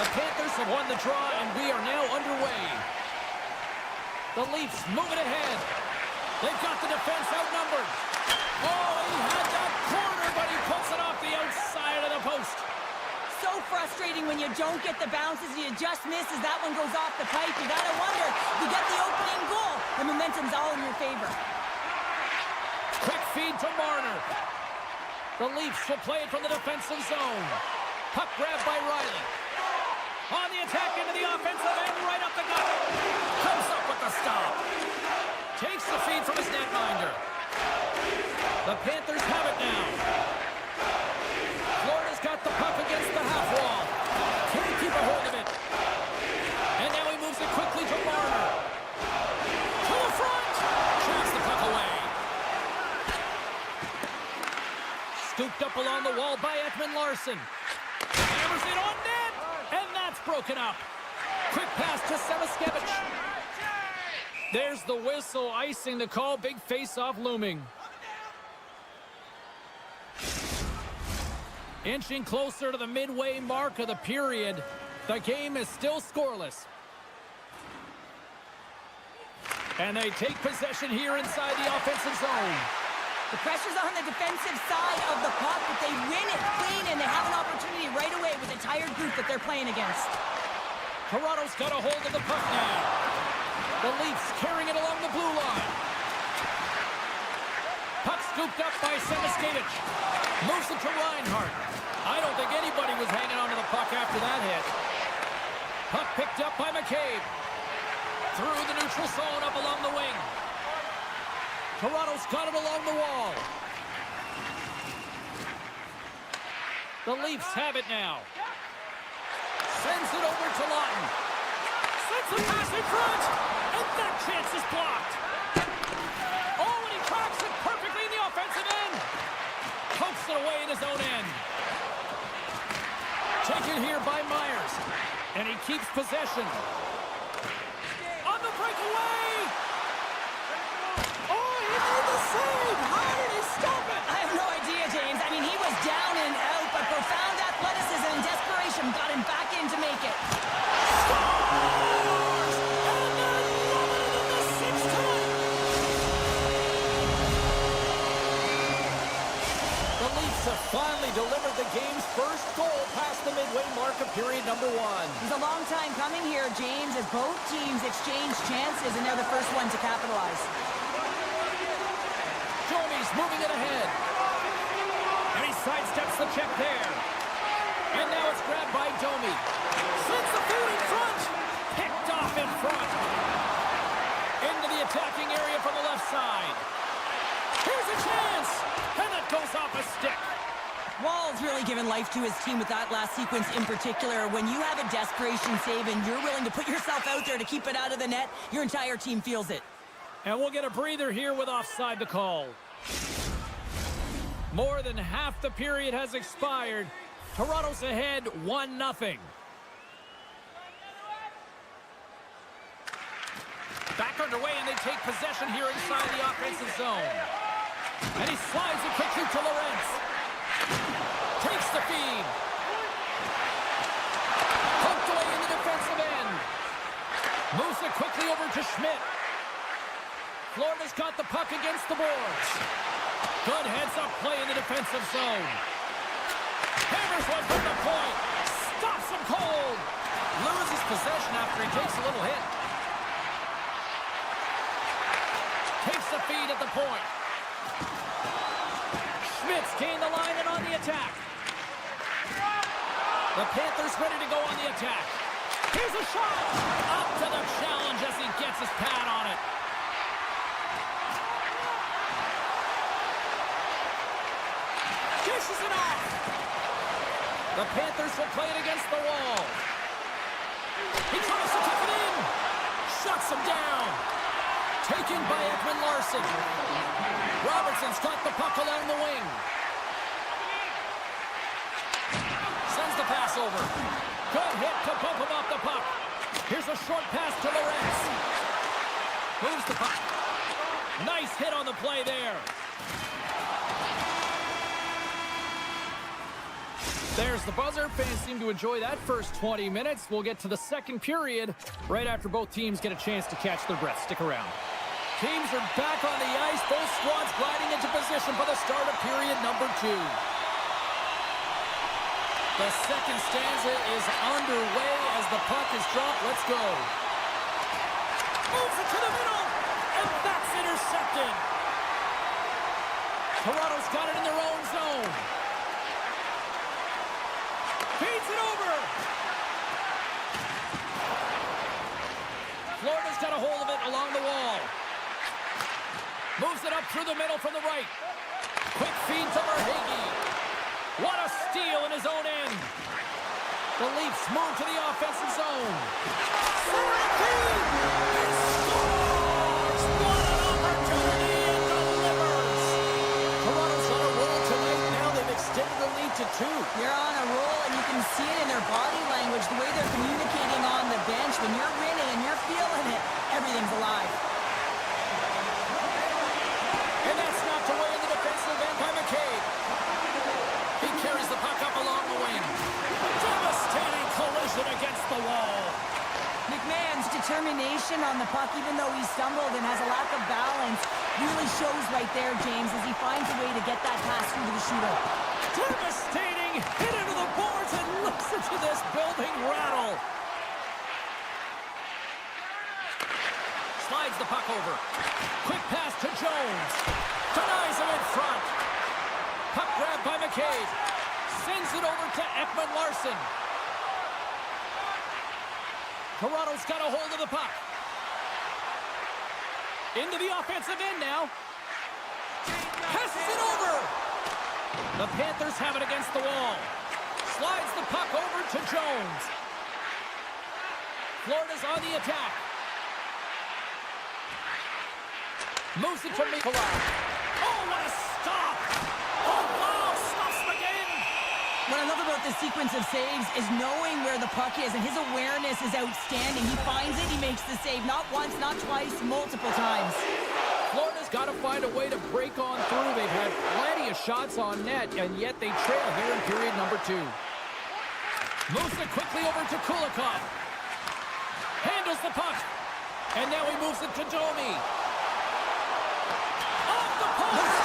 The Panthers have won the draw, and we are now underway. The Leafs moving ahead. They've got the defense outnumbered. Oh, he had that corner, but he puts it off the outside of the post. So frustrating when you don't get the bounces and you just miss as that one goes off the pipe. You gotta wonder, you get the opening goal. The momentum's all in your favor. Quick feed to Marner. The Leafs will play it from the defensive zone. Puck grabbed by Riley. On the attack into the offensive end, right up the gut. Comes up with the stop. Takes the feed from his netminder. The Panthers have it now. Florida's got the puck against the half wall. Can't keep a hold of it. And now he moves it quickly to Marner. To the front. Shoots the puck away. Scooped up along the wall by Ekman-Larsson. Hammers it on net. And that's broken up. Quick pass to Samoskevich. There's the whistle, icing the call. Big face-off looming. Inching closer to the midway mark of the period. The game is still scoreless. And they take possession here inside the offensive zone. The pressure's on the defensive side of the puck, but they win it clean, and they have an opportunity right away with a tired group that they're playing against. Toronto's got a hold of the puck now. The Leafs carrying it along the blue line. Puck scooped up by Samoskevich. Moves it to Reinhart. I don't think anybody was hanging onto the puck after that hit. Puck picked up by McCabe. Through the neutral zone up along the wing. Toronto's got it along the wall. The Leafs have it now. Sends it over to Lawton. Sends the pass in front. And that chance is blocked. Oh, and he tracks it perfectly in the offensive end. Pokes it away in his own end. Taken here by Myers. And he keeps possession. On the breakaway. Oh, he made the save. How did he stop it? I have no idea, James. I mean, he was down and out, but profound athleticism and desperation got him back in to make it. Scores! And they're running in the sixth time. The Leafs have finally delivered the game's first goal past the midway mark of period number one. It's a long time coming here, James, as both teams exchange chances, and they're the first one to capitalize. Jomi's moving it ahead. And he sidesteps the check there. And now it's grabbed by Domi. Sends the foot in front. Picked off in front. Into the attacking area from the left side. Here's a chance. And that goes off a stick. Wall's really given life to his team with that last sequence in particular. When you have a desperation save and you're willing to put yourself out there to keep it out of the net, your entire team feels it. And we'll get a breather here with offside to call. More than half the period has expired. Toronto's ahead 1-0. Back underway, and they take possession here inside the offensive zone. And he slides it quickly to Lorentz. Takes the feed. Poked away in the defensive end. Moves it quickly over to Schmidt. Florida's got the puck against the boards. Good heads-up play in the defensive zone. Hammers one from the point. Stops him cold. Loses possession after he takes a little hit. Takes the feed at the point. Schmidt's gained the line and on the attack. The Panthers ready to go on the attack. Here's a shot. Up to the challenge as he gets his pad on it. Dishes it off. The Panthers will play it against the wall. He tries to tuck it in. Shuts him down. Taken by Ekman-Larsson. Robertson's got the puck along the wing. Sends the pass over. Good hit to bump him off the puck. Here's a short pass to Lorentz. Moves the puck. Nice hit on the play there. There's the buzzer. Fans seem to enjoy that first 20 minutes. We'll get to the second period right after both teams get a chance to catch their breath. Stick around. Teams are back on the ice. Both squads gliding into position for the start of period number 2. The second stanza is underway as the puck is dropped. Let's go. Moves it to the middle, and that's intercepted. Toronto's got it in their own zone. Feeds it over. Florida's got a hold of it along the wall. Moves it up through the middle from the right. Quick feed to Verhaeghe. What a steal in his own end. The Leafs move to the offensive zone. Feed! He scores! What an opportunity and delivers! Toronto's on a roll tonight. Now they've extended the lead to 2. They're on a roll, and you can see it in their body language, the way they're communicating on the bench. When you're winning and you're feeling it, everything's alive. And that's knocked away in the defensive end by McCabe. He carries the puck up along the wing. Devastating collision against the wall. McMahon's determination on the puck, even though he stumbled and has a lack of balance, really shows right there, James, as he finds a way to get that pass through to the shooter. Devastating hit into the boards, and listen to this building rattle. Slides the puck over. Quick pass to Jones. Denies him in front. Puck grabbed by McCabe. Sends it over to Ekman-Larsson. Toronto's got a hold of the puck. Into the offensive end now. Passes it over. The Panthers have it against the wall. Slides the puck over to Jones. Florida's on the attack. Moves it to Nikolai. Oh, what a stop! Oh, wow! Stops him again! What I love about this sequence of saves is knowing where the puck is, and his awareness is outstanding. He finds it, he makes the save. Not once, not twice, multiple times. Florida's got to find a way to break on through. They've had plenty of shots on net, and yet they trail here in period number 2. Moves it quickly over to Kulikov. Handles the puck. And now he moves it to Domi. Off the post!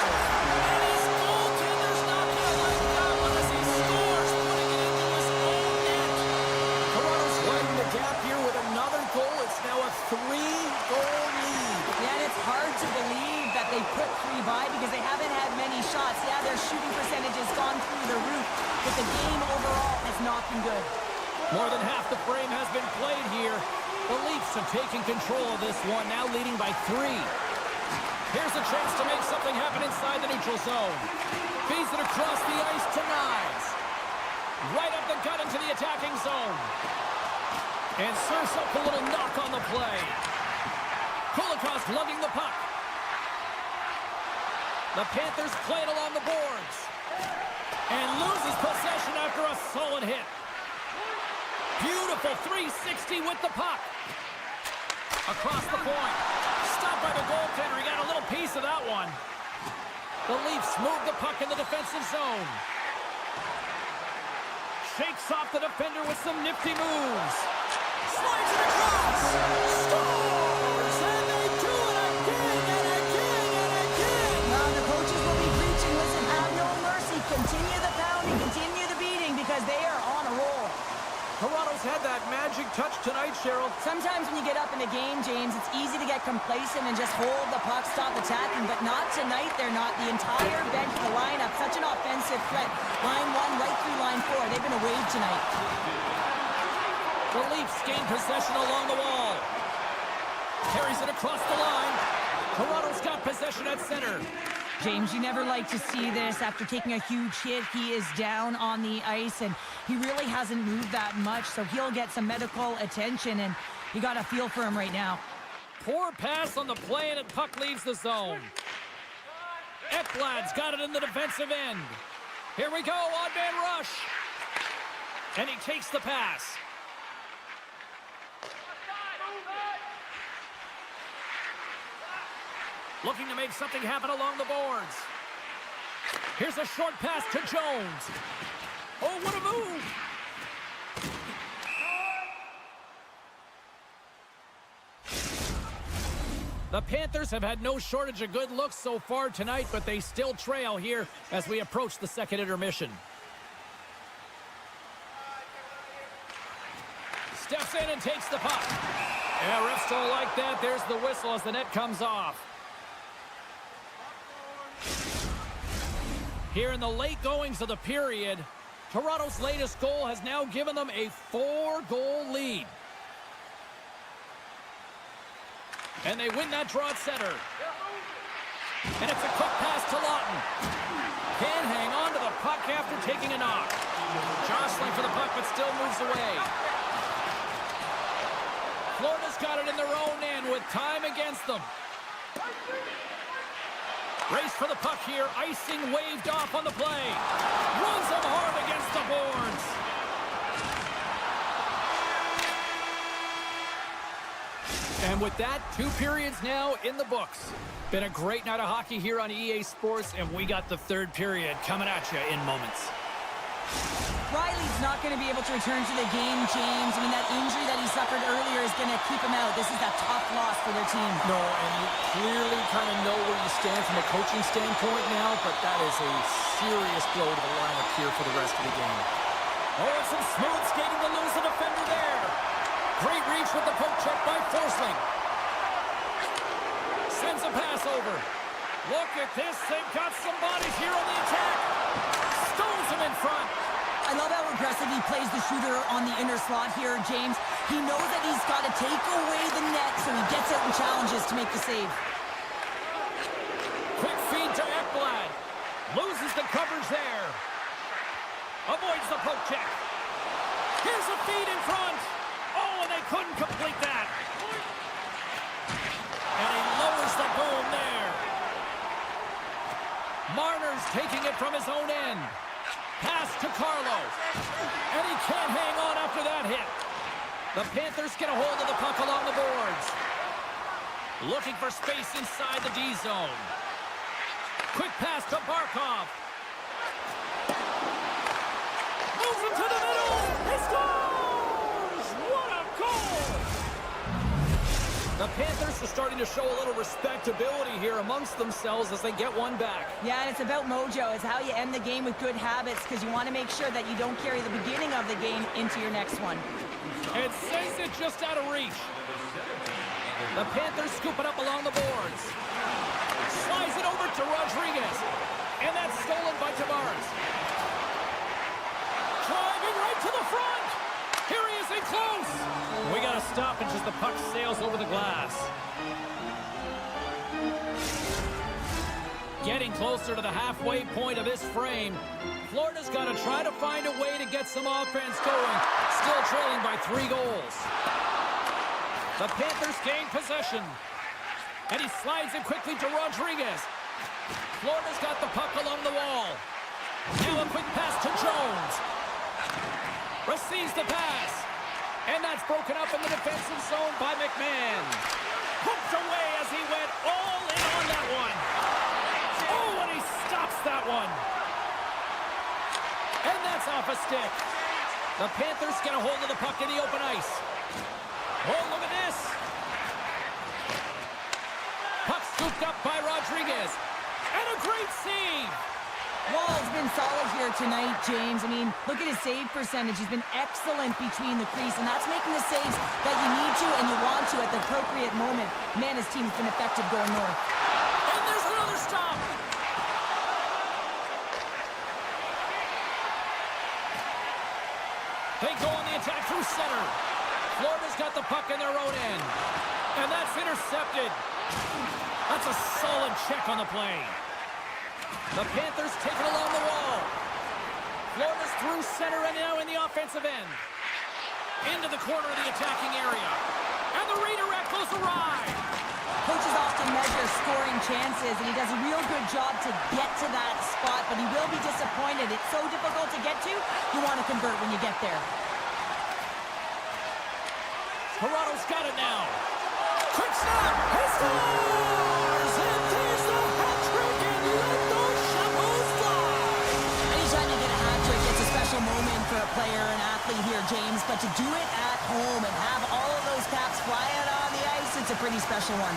And his goaltender's not going to like that one as he scores, putting it into his own net. Toronto's widening the gap here with another goal. It's now a 3-goal lead. Yeah, and it's hard to believe that they put 3 by because they haven't had many shots. Yeah, their shooting percentage has gone through the roof, but the game overall has not been good. More than half the frame has been played here. The Leafs have taken control of this one, now leading by 3. Here's a chance to make something happen inside the neutral zone. Feeds it across the ice to Nyes. Right up the gut into the attacking zone. And serves up a little knock on the play. Kulikov's lugging the puck. The Panthers play it along the boards. And loses possession after a solid hit. Beautiful 360 with the puck. Across the point. Stopped by the goaltender. He got a little piece of that one. The Leafs move the puck in the defensive zone. Shakes off the defender with some nifty moves. Slides it across. Scores! And they do it again and again and again. Now the coaches will be preaching, listen, have no mercy. Continue the pounding, continue the beating because they are on a roll. Toronto's had that magic touch tonight, Cheryl. Sometimes when you get up in a game, James, it's easy to get complacent and just hold the puck, stop attacking, but not tonight. They're not. The entire bench, the lineup, such an offensive threat. Line 1 right through line 4. They've been a wave tonight. The Leafs gain possession along the wall. Carries it across the line. Toronto's got possession at center. James, you never like to see this. After taking a huge hit, he is down on the ice, and he really hasn't moved that much, so he'll get some medical attention, and you got a feel for him right now. Poor pass on the play, and the puck leaves the zone. Ekblad's got it in the defensive end. Here we go, odd-man rush. And he takes the pass. Looking to make something happen along the boards. Here's a short pass to Jones. Oh, what a The Panthers have had no shortage of good looks so far tonight, but they still trail here as we approach the second intermission. Steps in and takes the puck. Yeah, refs don't like that. There's the whistle as the net comes off. Here in the late goings of the period, Toronto's latest goal has now given them a 4-goal lead. And they win that draw at center. And it's a quick pass to Lawton. Can't hang on to the puck after taking a knock. Jostling for the puck, but still moves away. Florida's got it in their own end with time against them. Race for the puck here. Icing waved off on the play. Runs them hard against the boards. And with that, 2 periods now in the books. Been a great night of hockey here on EA Sports, and we got the 3rd period coming at you in moments. Riley's not going to be able to return to the game, James. I mean, that injury that he suffered earlier is going to keep him out. This is a tough loss for their team. No, and you clearly kind of know where you stand from a coaching standpoint now, but that is a serious blow to the lineup here for the rest of the game. Oh, and some smooth skating to lose the defender there. Great reach with the poke check by Forsling. Sends a pass over. Look at this. They've got some bodies here on the attack. Stones him in front. I love how aggressive he plays the shooter on the inner slot here, James. He knows that he's got to take away the net, so he gets out and challenges to make the save. Quick feed to Ekblad. Loses the coverage there. Avoids the poke check. Here's a feed in front. Oh, and they couldn't complete that. And he lowers the boom there. Marner's taking it from his own end. Pass to Carlo. And he can't hang on after that hit. The Panthers get a hold of the puck along the boards. Looking for space inside the D zone. Quick pass to Barkov. Moves him to the middle. He scores! What a goal! The Panthers are starting to show a little respectability here amongst themselves as they get one back. Yeah, and it's about mojo. It's how you end the game with good habits, because you want to make sure that you don't carry the beginning of the game into your next one. And sends it just out of reach. The Panthers scoop it up along the boards. Slides it over to Rodriguez. And that's stolen by Tavares. Driving right to the front. Here he is in close. We got to stop it as the puck sails over the glass. Getting closer to the halfway point of this frame. Florida's got to try to find a way to get some offense going. Still trailing by 3 goals. The Panthers gain possession. And he slides it quickly to Rodriguez. Florida's got the puck along the wall. Now a quick pass to Jones. Receives the pass. And that's broken up in the defensive zone by McMahon. Hooked away as he went all in on that one. Oh, and he stops that one. And that's off a stick. The Panthers get a hold of the puck in the open ice. Oh, look at this. Puck scooped up by Rodriguez. And a great save. Wall's been solid here tonight, James. I mean, look at his save percentage. He's been excellent between the crease, and that's making the saves that you need to and you want to at the appropriate moment. Man, his team's been effective going north. And there's another stop. They go on the attack through center. Florida's got the puck in their own end. And that's intercepted. That's a solid check on the play. The Panthers take it along the wall. Florida's through center and now in the offensive end. Into the corner of the attacking area. And the redirect goes awry. Coaches often measure scoring chances, and he does a real good job to get to that spot, but he will be disappointed. It's so difficult to get to, you want to convert when you get there. Toronto's got it now. Quick snap. He scores! And there's the hat-trick, and let those shackles fly. Anytime you get a hat-trick, it's a special moment for a player, an athlete here, James, but to do it at home and have all of those caps fly out on the ice, it's a pretty special one.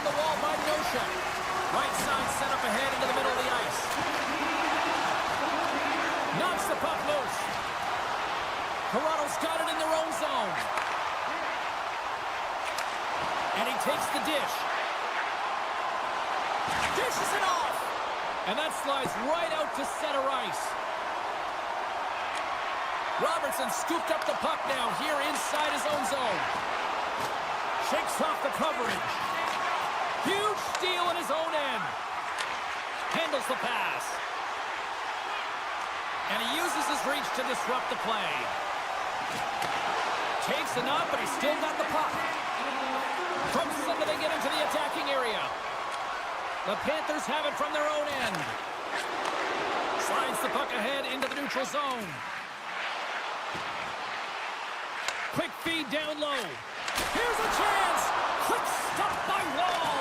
along the wall by Nosha. Right side set up ahead into the middle of the ice. Knocks the puck loose. Toronto's got it in their own zone. And he takes the dish. Dishes it off. And that slides right out to center ice. Robertson scooped up the puck now here inside his own zone. Shakes off the coverage. Huge steal in his own end. Handles the pass. And he uses his reach to disrupt the play. Takes the knock, but he's still got the puck. From center they get into the attacking area. The Panthers have it from their own end. Slides the puck ahead into the neutral zone. Quick feed down low. Here's a chance. Quick stop by Wall.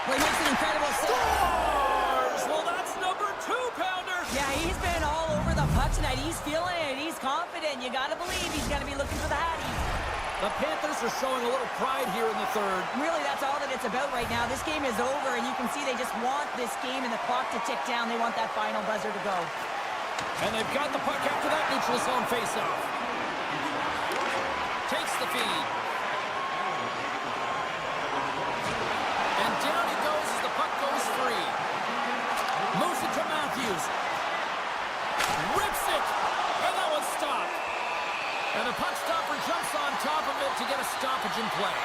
Well, he makes an incredible save. Scores! Well, that's number 2-pounder. Yeah, he's been all over the puck tonight. He's feeling it. He's confident. You got to believe he's going to be looking for the Hattie. The Panthers are showing a little pride here in the third. Really, that's all that it's about right now. This game is over, and you can see they just want this game and the clock to tick down. They want that final buzzer to go. And they've got the puck after that neutral zone faceoff. Takes the feed. And down he goes as the puck goes free. Moves it to Matthews. Rips it. And that one's stopped. And the puck stopper jumps on top of it to get a stoppage in play.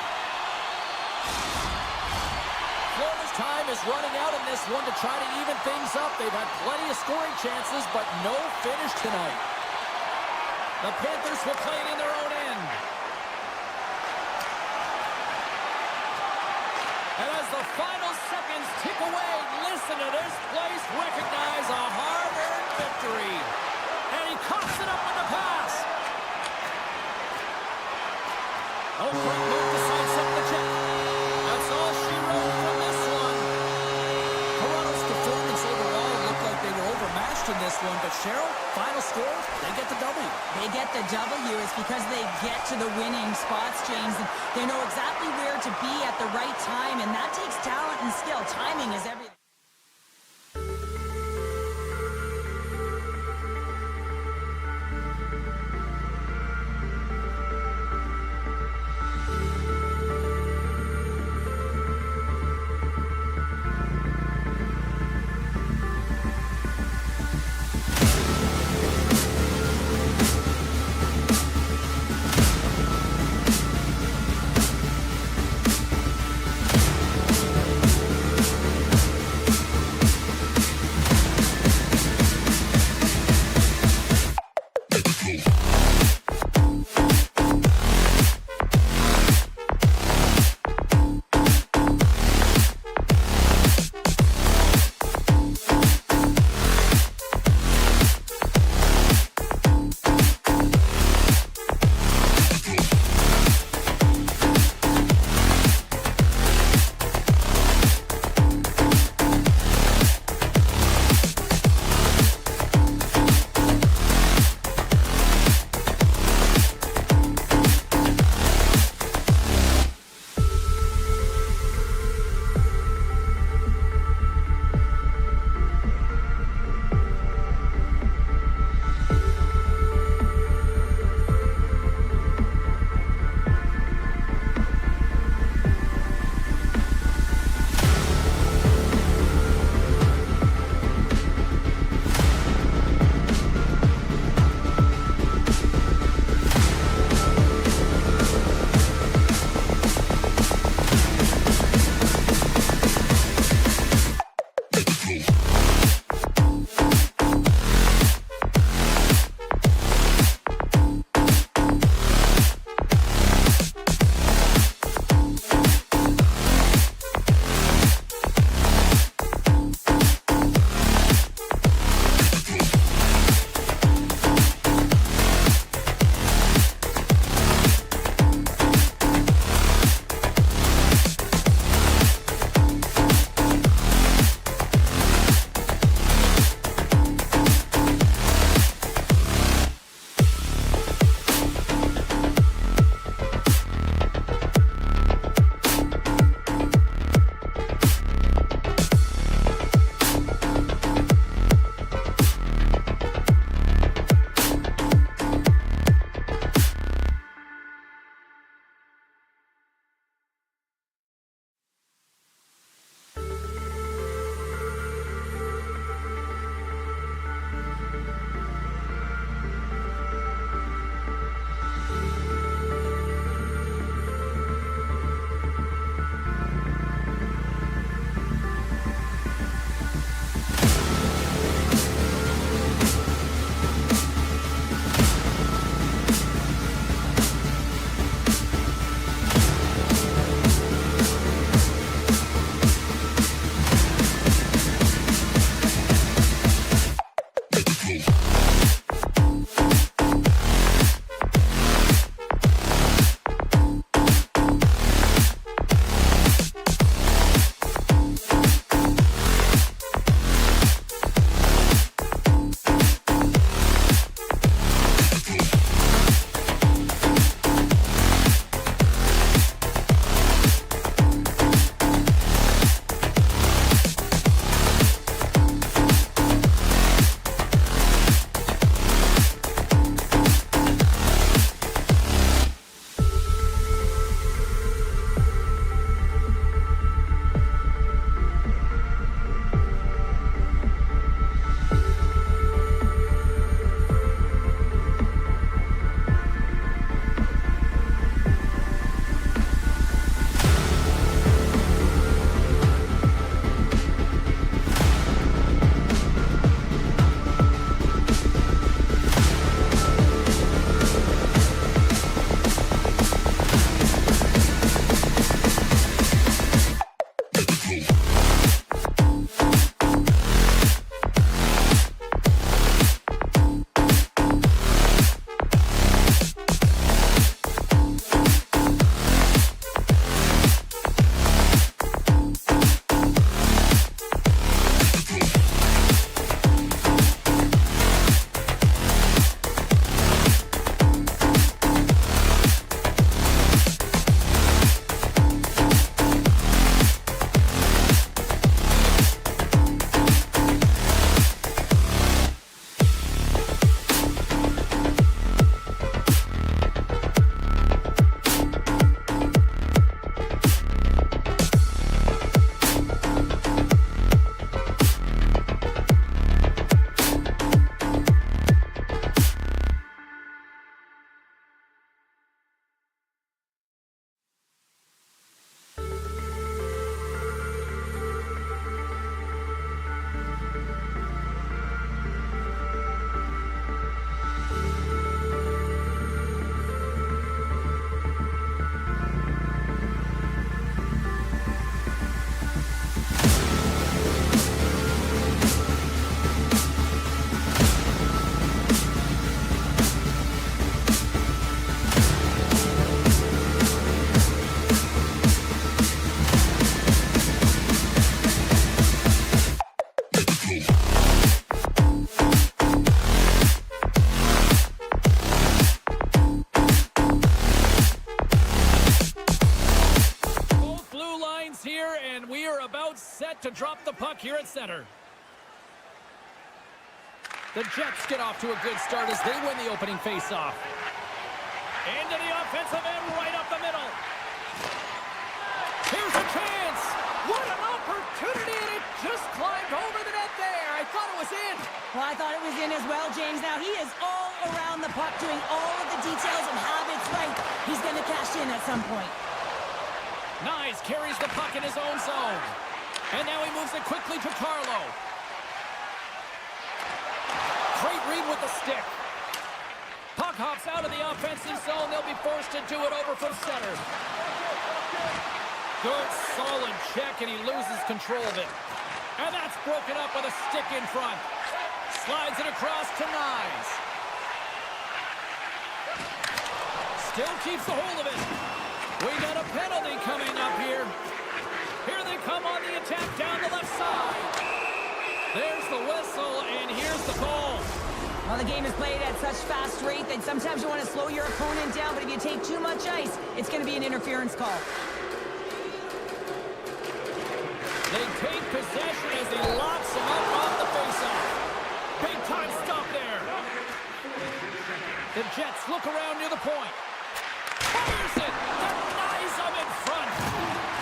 Florida's time is running out in this one to try to even things up. They've had plenty of scoring chances, but no finish tonight. The Panthers will play it in their own end. And as the final seconds tick away, listen to this place recognize a hard-earned victory. And he coughs it up with the pass. Oh, great move to sidestep the check. That's all she wrote from this one. Toronto's performance overall looked like they were overmatched in this one, but Cheryl, final score, they get the W. They get the W is because they get to the winning spots, James. And they know exactly where to be at the right time, and that takes talent and skill. Timing is everything. set to drop the puck here at center. The Jets get off to a good start as they win the opening faceoff. Into the offensive end, right up the middle. Here's a chance. What an opportunity, and it just climbed over the net there. I thought it was in. Well, I thought it was in as well, James. Now, he is all around the puck, doing all of the details and habits right. He's going to cash in at some point. Nyes carries the puck in his own zone. And now he moves it quickly to Carlo. Great read with the stick. Puck hops out of the offensive zone. They'll be forced to do it over from center. Good, solid check, and he loses control of it. And that's broken up with a stick in front. Slides it across to Nyes. Still keeps a hold of it. We got a penalty coming up here. Here they come on the attack down the left side. There's the whistle, and here's the call. Well, the game is played at such fast rate that sometimes you want to slow your opponent down, but if you take too much ice, it's going to be an interference call. They take possession as he locks him up off the faceoff. Big time stop there. The Jets look around near the point. Fires it. Denies him in front.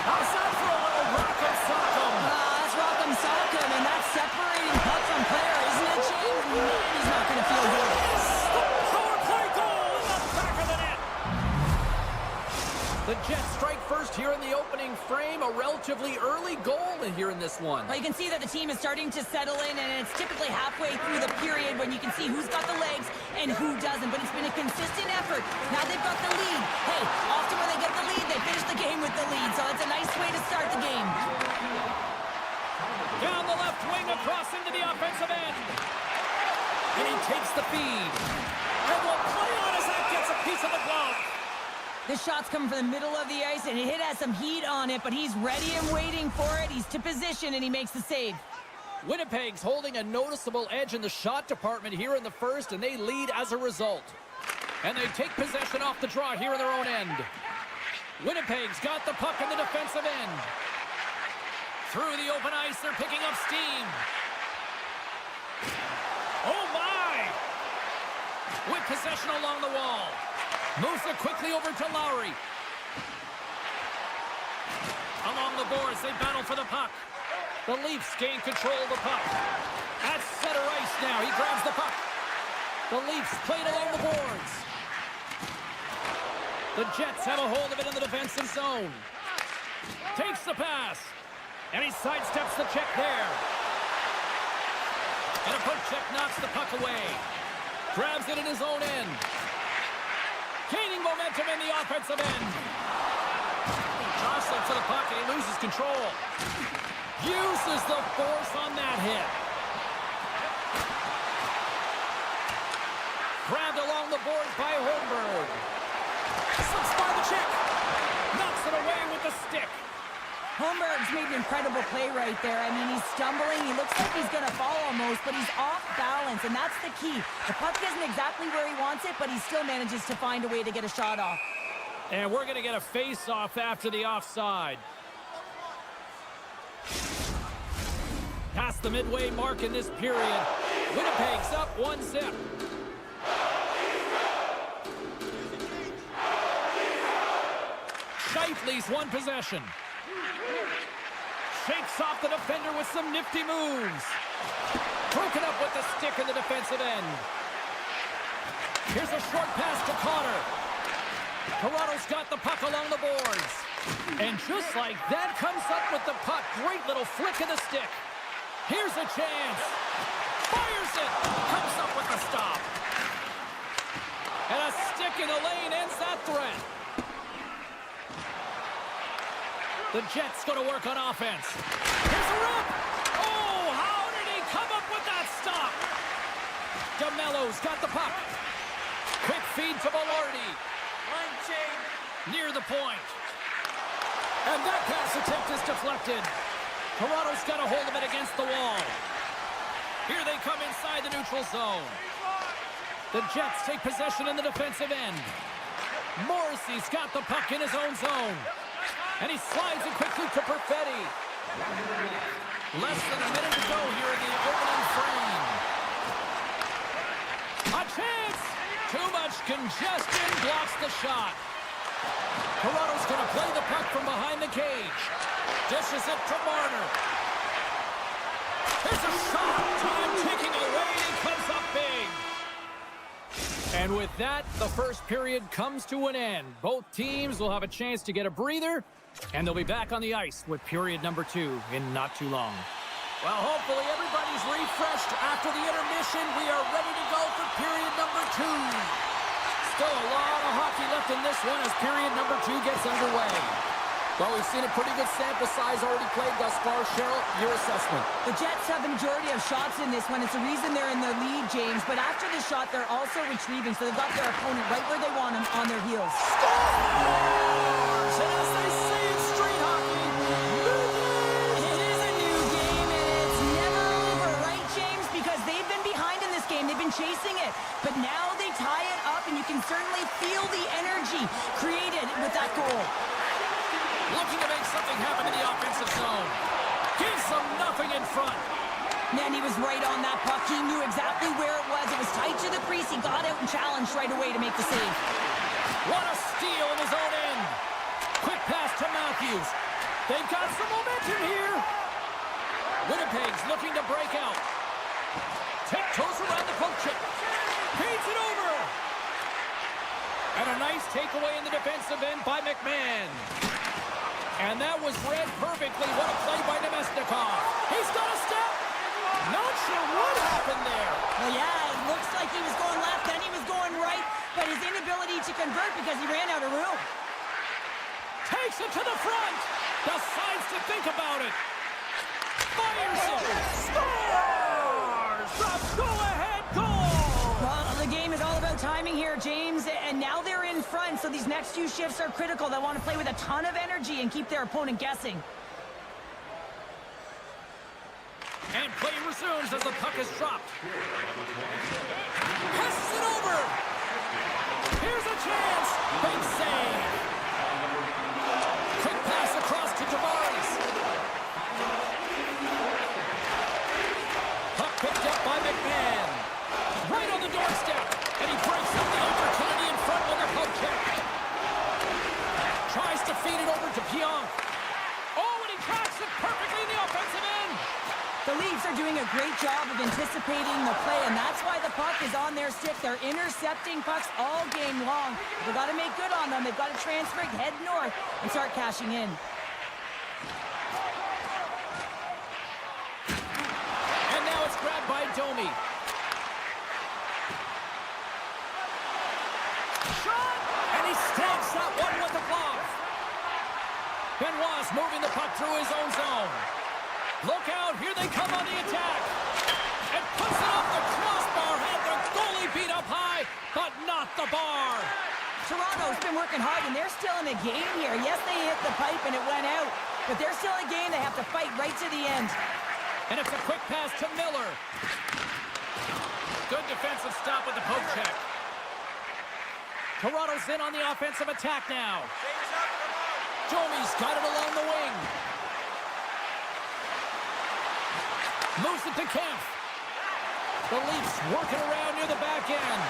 How's that for a little rock'em sock'em? That's rock'em sock'em, and that's separating puck from player, isn't it, James? Man, he's not going to feel good. The power play goal in the back of the net. The Jets strike first here in the opening frame. A relatively early goal here in this one. Well, you can see that the team is starting to settle in, and it's typically halfway through the period when you can see who's got the legs and who doesn't. But it's been a consistent effort. Now they've got the lead. Hey, often when they get the lead, they finish the game with the lead. So it's a nice way to start the game. Down the left wing, across into the offensive end. And he takes the feed. And will play on as that gets a piece of the glove. This shot's coming from the middle of the ice, and it has some heat on it, but he's ready and waiting for it. He's to position, and he makes the save. Winnipeg's holding a noticeable edge in the shot department here in the first, and they lead as a result. And they take possession off the draw here in their own end. Winnipeg's got the puck in the defensive end. Through the open ice, they're picking up steam. Oh, my! With possession along the wall. Moves it quickly over to Lowry. Along the boards, they battle for the puck. The Leafs gain control of the puck. At center ice now, he grabs the puck. The Leafs played along the boards. The Jets have a hold of it in the defensive zone. Takes the pass. And he sidesteps the check there. And a poke check knocks the puck away. Grabs it in his own end. Gaining momentum in the offensive end. Jostling for the puck, and he loses control. Uses the force on that hit. Grabbed along the boards by Holmberg. Slips by the check. Knocks it away with the stick. Holmberg's made an incredible play right there. I mean, he's stumbling. He looks like he's going to fall almost, but he's off balance, and that's the key. The puck isn't exactly where he wants it, but he still manages to find a way to get a shot off. And we're going to get a face-off after the offside. Past the midway mark in this period. Winnipeg's up 1-0. Scheifele's one possession. Shakes off the defender with some nifty moves. Broken up with the stick in the defensive end. Here's a short pass to Connor. Toronto's got the puck along the boards. And just like that, comes up with the puck. Great little flick of the stick. Here's a chance. Fires it. Comes up with the stop. And a stick in the lane ends that threat. The Jets go to work on offense. Here's a rip. Oh, how did he come up with that stop? DeMello's got the puck. Quick feed to Velarde. Line change. Near the point. And that pass attempt is deflected. Toronto's got a hold of it against the wall. Here they come inside the neutral zone. The Jets take possession in the defensive end. Morrissey's got the puck in his own zone. And he slides it quickly to Perfetti. Less than a minute to go here in the opening frame. A chance! Too much congestion blocks the shot. Toronto's going to play the puck from behind the cage. Dishes it to Marner. There's a shot. Time ticking away. He comes up big. And with that, the first period comes to an end. Both teams will have a chance to get a breather, and they'll be back on the ice with period number 2 in not too long. Well, hopefully everybody's refreshed after the intermission. We are ready to go for period number 2. Still a lot of hockey left in this one as period number 2 gets underway. Well, we've seen a pretty good sample size already played thus far. Cheryl, your assessment. The Jets have a majority of shots in this one. It's the reason they're in the lead, James. But after the shot, they're also retrieving, so they've got their opponent right where they want them, on their heels. Scores! And as they say in street hockey, it is a new game, and it's never over, right, James? Because they've been behind in this game. They've been chasing it. But now they tie it up, and you can certainly feel the energy created with that goal. Looking to make something happen in the offensive zone. Gives them nothing in front. Man, he was right on that puck. He knew exactly where it was. It was tight to the crease. He got out and challenged right away to make the save. What a steal in his own end. Quick pass to Matthews. They've got some momentum here. Winnipeg's looking to break out. Tiptoes around the poke check. Feeds it over. And a nice takeaway in the defensive end by McMahon. And that was read perfectly. What a play by Nemestikov. He's got a step. Not sure what happened there. Well, yeah, it looks like he was going left, then he was going right. But his inability to convert because he ran out of room. Takes it to the front. Decides to think about it. Fires it. Scores! The go-ahead goal! Well, the game is all about timing here, James. And now they're in front, so these next few shifts are critical. They want to play with a ton of energy and keep their opponent guessing. And play resumes as the puck is dropped. Passes it over. Here's a chance. Big save. Quick pass across to Tavares. Puck picked up by McMahon. Right on the doorstep. And he breaks up the opportunity in front with a poke check. Tries to feed it over to Pionk. Oh, and he tracks it perfectly in the offensive end. The Leafs are doing a great job of anticipating the play, and that's why the puck is on their stick. They're intercepting pucks all game long. They've got to make good on them. They've got to transfer, head north, and start cashing in. And now it's grabbed by Domi. Shot! And he stamps that one with the glove. Benoit's moving the puck through his own zone. Look out, here they come on the attack. And puts it off the crossbar. Had the goalie beat up high, but not the bar. Toronto's been working hard, and they're still in the game here. Yes, they hit the pipe, and it went out. But they're still in a game. They have to fight right to the end. And it's a quick pass to Miller. Good defensive stop with the poke check. Toronto's in on the offensive attack now. Domi's got it along the wing. Moves it to Kemp. The Leafs working around near the back end.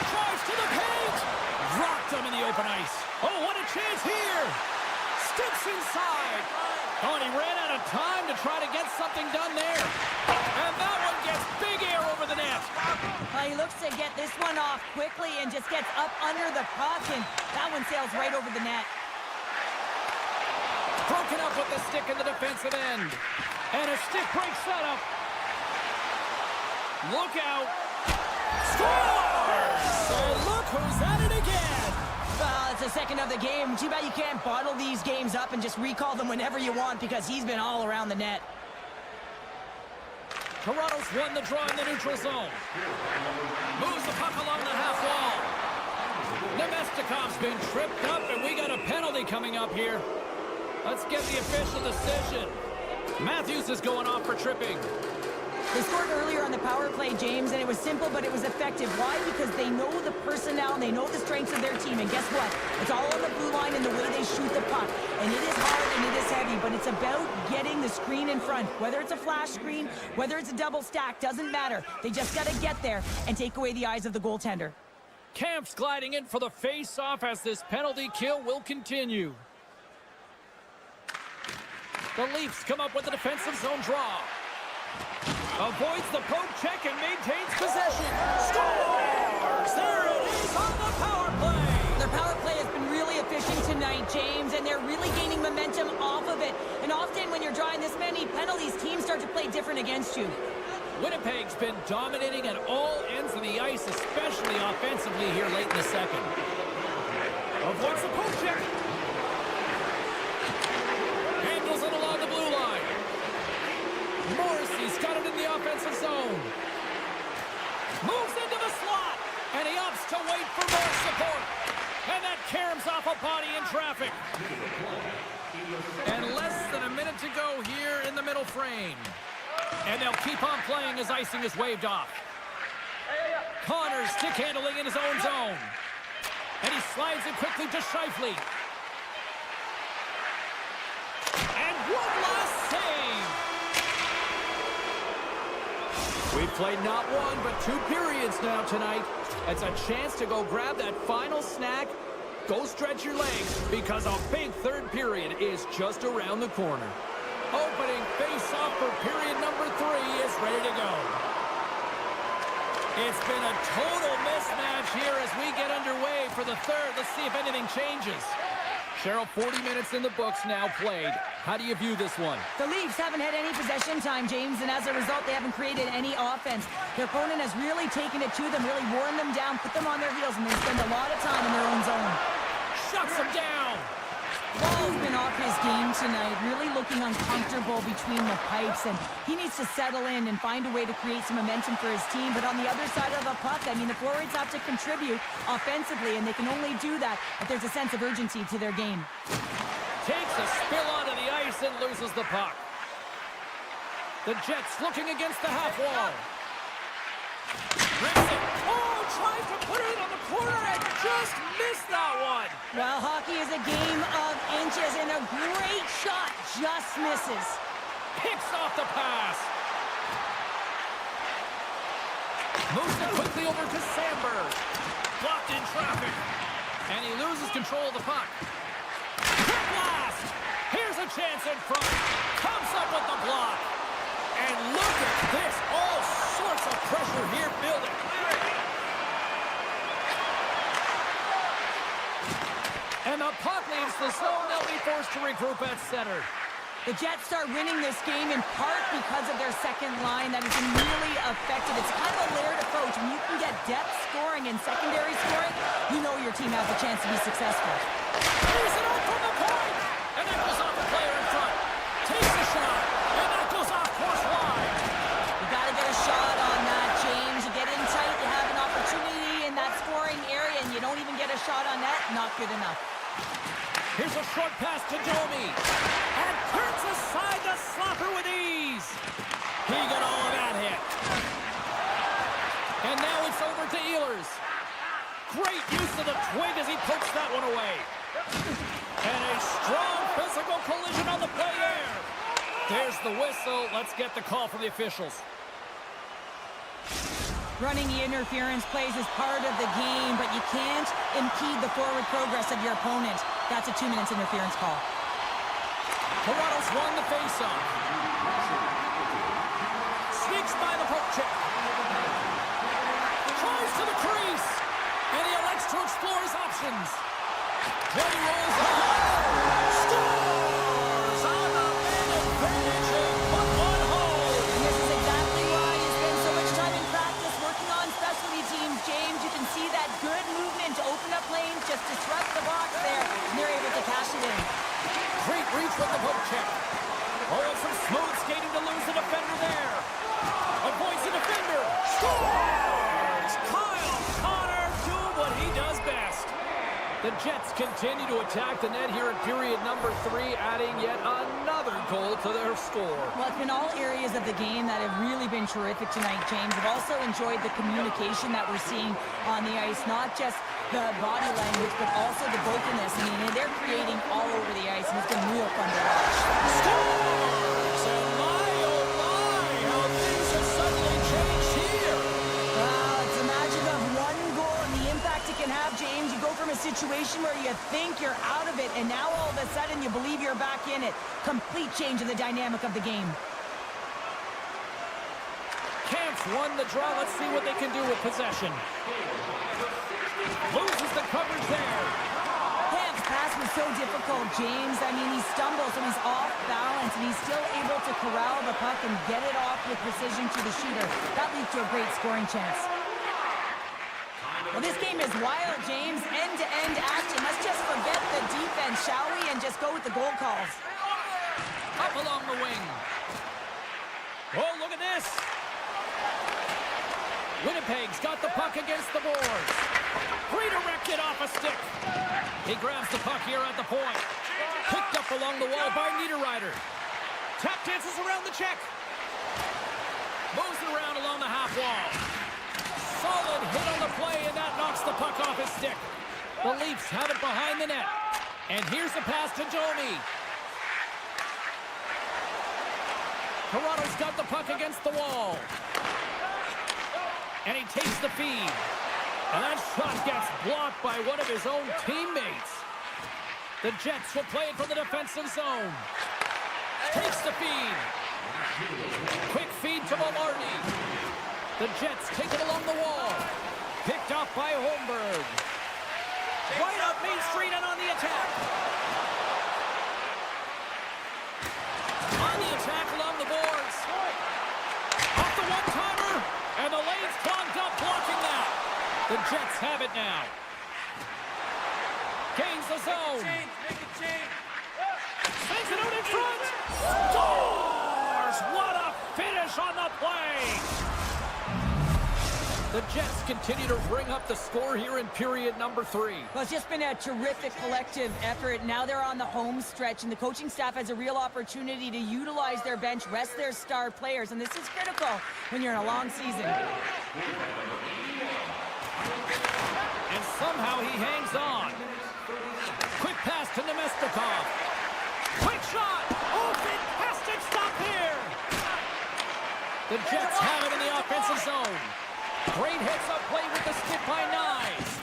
Drives to the paint. Rocked him in the open ice. Oh, what a chance here. Steps inside. Oh, and he ran out of time to try to get something done there. And that one gets big air over the net. He looks to get this one off quickly and just gets up under the puck, and that one sails right over the net. Broken up with the stick in the defensive end. And a stick break setup. Look out. Scores! And look who's at it again. Well, it's the second of the game. Too bad you can't bottle these games up and just recall them whenever you want, because he's been all around the net. Toronto's won the draw in the neutral zone. Moves the puck along the half wall. Nemestikov's been tripped up, and we got a penalty coming up here. Let's get the official decision. Matthews is going off for tripping. They scored earlier on the power play, James, and it was simple, but it was effective. Why? Because they know the personnel, and they know the strengths of their team. And guess what? It's all on the blue line and the way they shoot the puck. And it is hard and it is heavy, but it's about getting the screen in front. Whether it's a flash screen, whether it's a double stack, doesn't matter. They just got to get there and take away the eyes of the goaltender. Camp's gliding in for the face-off as this penalty kill will continue. The Leafs come up with a defensive zone draw. Avoids the poke check and maintains possession. Scores! There it is on the power play! Their power play has been really efficient tonight, James, and they're really gaining momentum off of it. And often when you're drawing this many penalties, teams start to play different against you. Winnipeg's been dominating at all ends of the ice, especially offensively here late in the second. Avoids the poke check. Handles it along the blue line. Morrissey's got it in the offensive zone. Moves into the slot, and he opts to wait for more support. And that caroms off a body in traffic. And less than a minute to go here in the middle frame. And they'll keep on playing as icing is waved off. Connors stick handling in his own zone. And he slides it quickly to Scheifele. And one last save. We've played not one, but 2 periods now tonight. It's a chance to go grab that final snack. Go stretch your legs, because a big third period is just around the corner. Opening face-off for period number 3 is ready to go. It's been a total mismatch here as we get underway for the third. Let's see if anything changes. Cheryl, 40 minutes in the books now played. How do you view this one? The Leafs haven't had any possession time, James, and as a result, they haven't created any offense. Their opponent has really taken it to them, really worn them down, put them on their heels, and they spend a lot of time in their own zone. Shuts them down. Ball's been off his game tonight, really looking uncomfortable between the pipes, and he needs to settle in and find a way to create some momentum for his team. But on the other side of the puck, I mean, the forwards have to contribute offensively, and they can only do that if there's a sense of urgency to their game. Takes a spill onto the ice and loses the puck. The Jets looking against the half wall. Krysin. Oh, tries to put it on the corner and just missed that one. Well, hockey is a game of inches, and a great shot just misses. Picks off the pass. Moves it quickly over to Sandberg. Blocked in traffic. And he loses control of the puck. Quick blast. Here's a chance in front. Comes up with the block. And look at this. All sorts of pressure here building. And the puck leaves the zone. They'll be forced to regroup at center. The Jets start winning this game in part because of their second line that has been really effective. It's kind of a layered approach. When you can get depth scoring and secondary scoring, you know your team has a chance to be successful. Here's it up from the point. And that goes off the player in front. Takes the shot. And that goes off course wide. You got to get a shot on that, James. You get in tight, you have an opportunity in that scoring area, and you don't even get a shot on that. Not good enough. Here's a short pass to Domi. And turns aside the slapper with ease. He got all of that hit. And now it's over to Ehlers. Great use of the twig as he pokes that one away. And a strong physical collision on the play there. There's the whistle. Let's get the call from the officials. Running the interference plays is part of the game, but you can't impede the forward progress of your opponent. That's a 2 minutes interference call. Toronto's won the faceoff. Sneaks by the poke check. Tries to the crease. And he elects to explore his options. Then he rolls on. Scores on the man advantage and put one home. And this is exactly why you spend so much time in practice working on specialty teams, James. You can see that good movement to open up lanes, just disrupt the box there, and they're able to cash it in. Great reach with the poke check. Oh, some smooth skating to lose the defender there. Avoids the defender. Scores! Kyle Connor doing what he does best. The Jets continue to attack the net here in period number 3, adding yet another goal to their score. Well, it's been all areas of the game that have really been terrific tonight, James. I've also enjoyed the communication that we're seeing on the ice, not just the body language, but also the vocalness. I mean, they're creating all over the ice, and it's been real fun to watch. Scores! And my, oh my, how things have suddenly changed here. Wow, it's a magic of one goal and the impact it can have, James. You go from a situation where you think you're out of it, and now all of a sudden you believe you're back in it. Complete change in the dynamic of the game. Camps won the draw. Let's see what they can do with possession. Loses the coverage there. Camp's pass was so difficult, James. I mean, he stumbles and he's off balance, and he's still able to corral the puck and get it off with precision to the shooter. That leads to a great scoring chance. Well, this game is wild, James. End-to-end action. Let's just forget the defense, shall we, and just go with the goal calls. Up along the wing. Oh, look at this. Winnipeg's got the puck against the boards. Redirected off a stick. He grabs the puck here at the point. Picked up along the wall by Niederreiter. Tap dances around the check. Moves it around along the half wall. Solid hit on the play, and that knocks the puck off his stick. The Leafs have it behind the net. And here's the pass to Domi. Toronto's got the puck against the wall. And he takes the feed. And that shot gets blocked by one of his own teammates. The Jets will play it from the defensive zone. Takes the feed. Quick feed to Maloney. The Jets take it along the wall. Picked off by Holmberg. Right up Main Street and on the attack. On the attack along the boards. Off the one-timer. And the lane's clogged up, blocking that. The Jets have it now. Gains the zone. Make a change. Sends it out in front. Scores! What a finish on the play. The Jets continue to bring up the score here in period number 3. Well, it's just been a terrific collective effort. Now they're on the home stretch, and the coaching staff has a real opportunity to utilize their bench, rest their star players, and this is critical when you're in a long season. And somehow he hangs on. Quick pass to Nemestikov. Quick shot! Oh, fantastic stop here! The Jets have it in the offensive zone. Great hits up play with the stick by Nyes.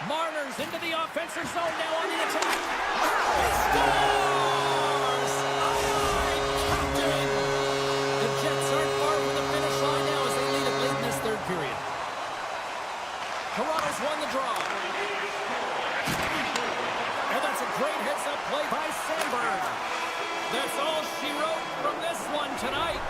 Marner's into the offensive zone now on the attack. He scores! Captain! The Jets aren't far from the finish line now as they lead it late in this third period. Toronto's won the draw. And that's a great hits up play by Sandberg. That's all she wrote from this one tonight.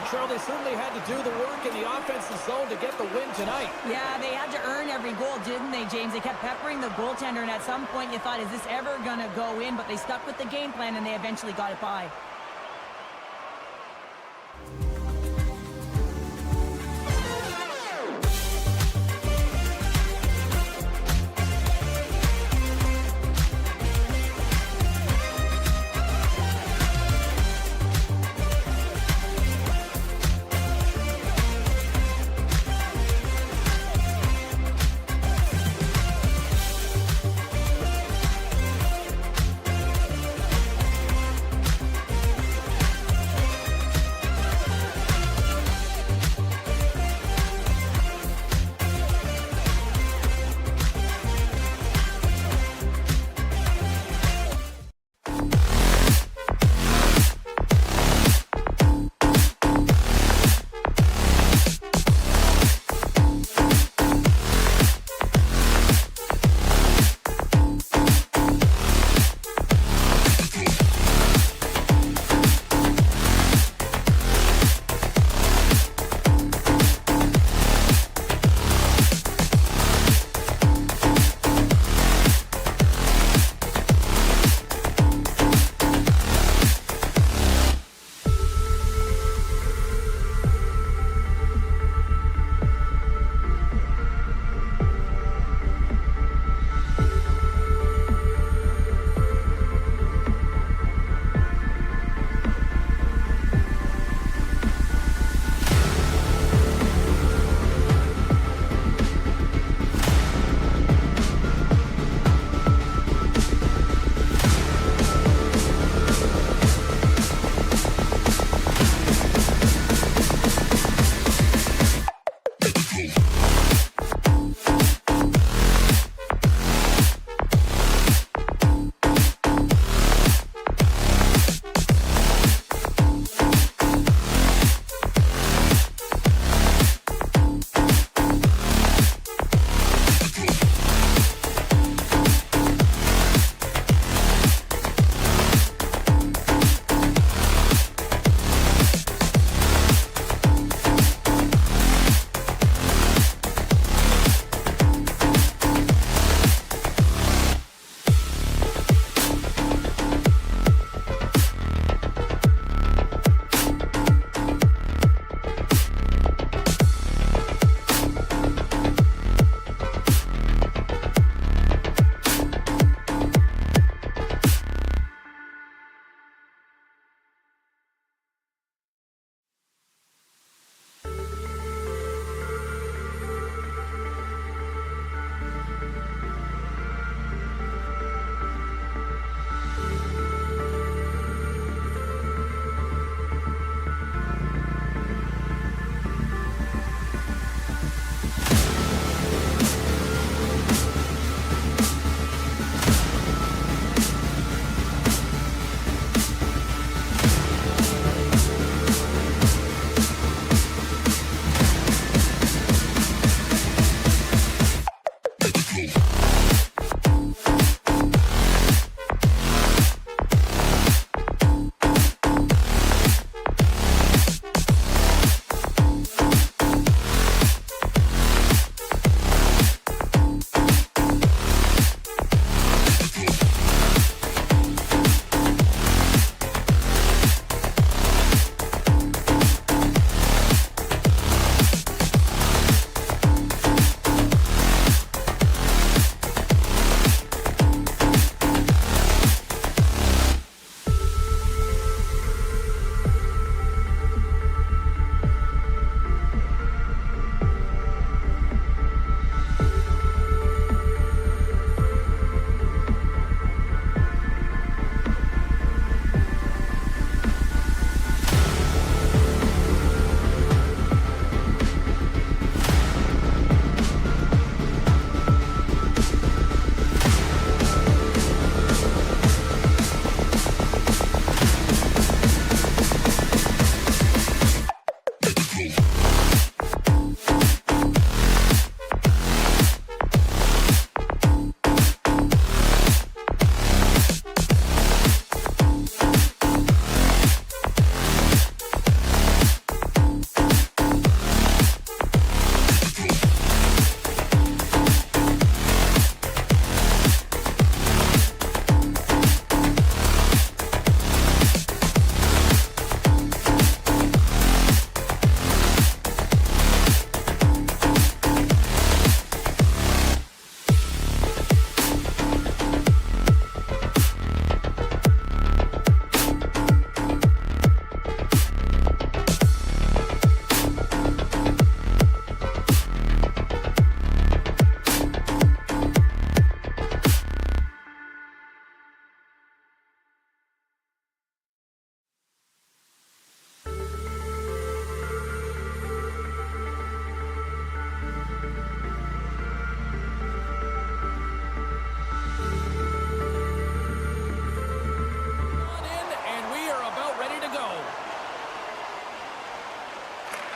Cheryl, they certainly had to do the work in the offensive zone to get the win tonight. Yeah, they had to earn every goal, didn't they, James? They kept peppering the goaltender, and at some point you thought, is this ever going to go in? But they stuck with the game plan, and they eventually got it by.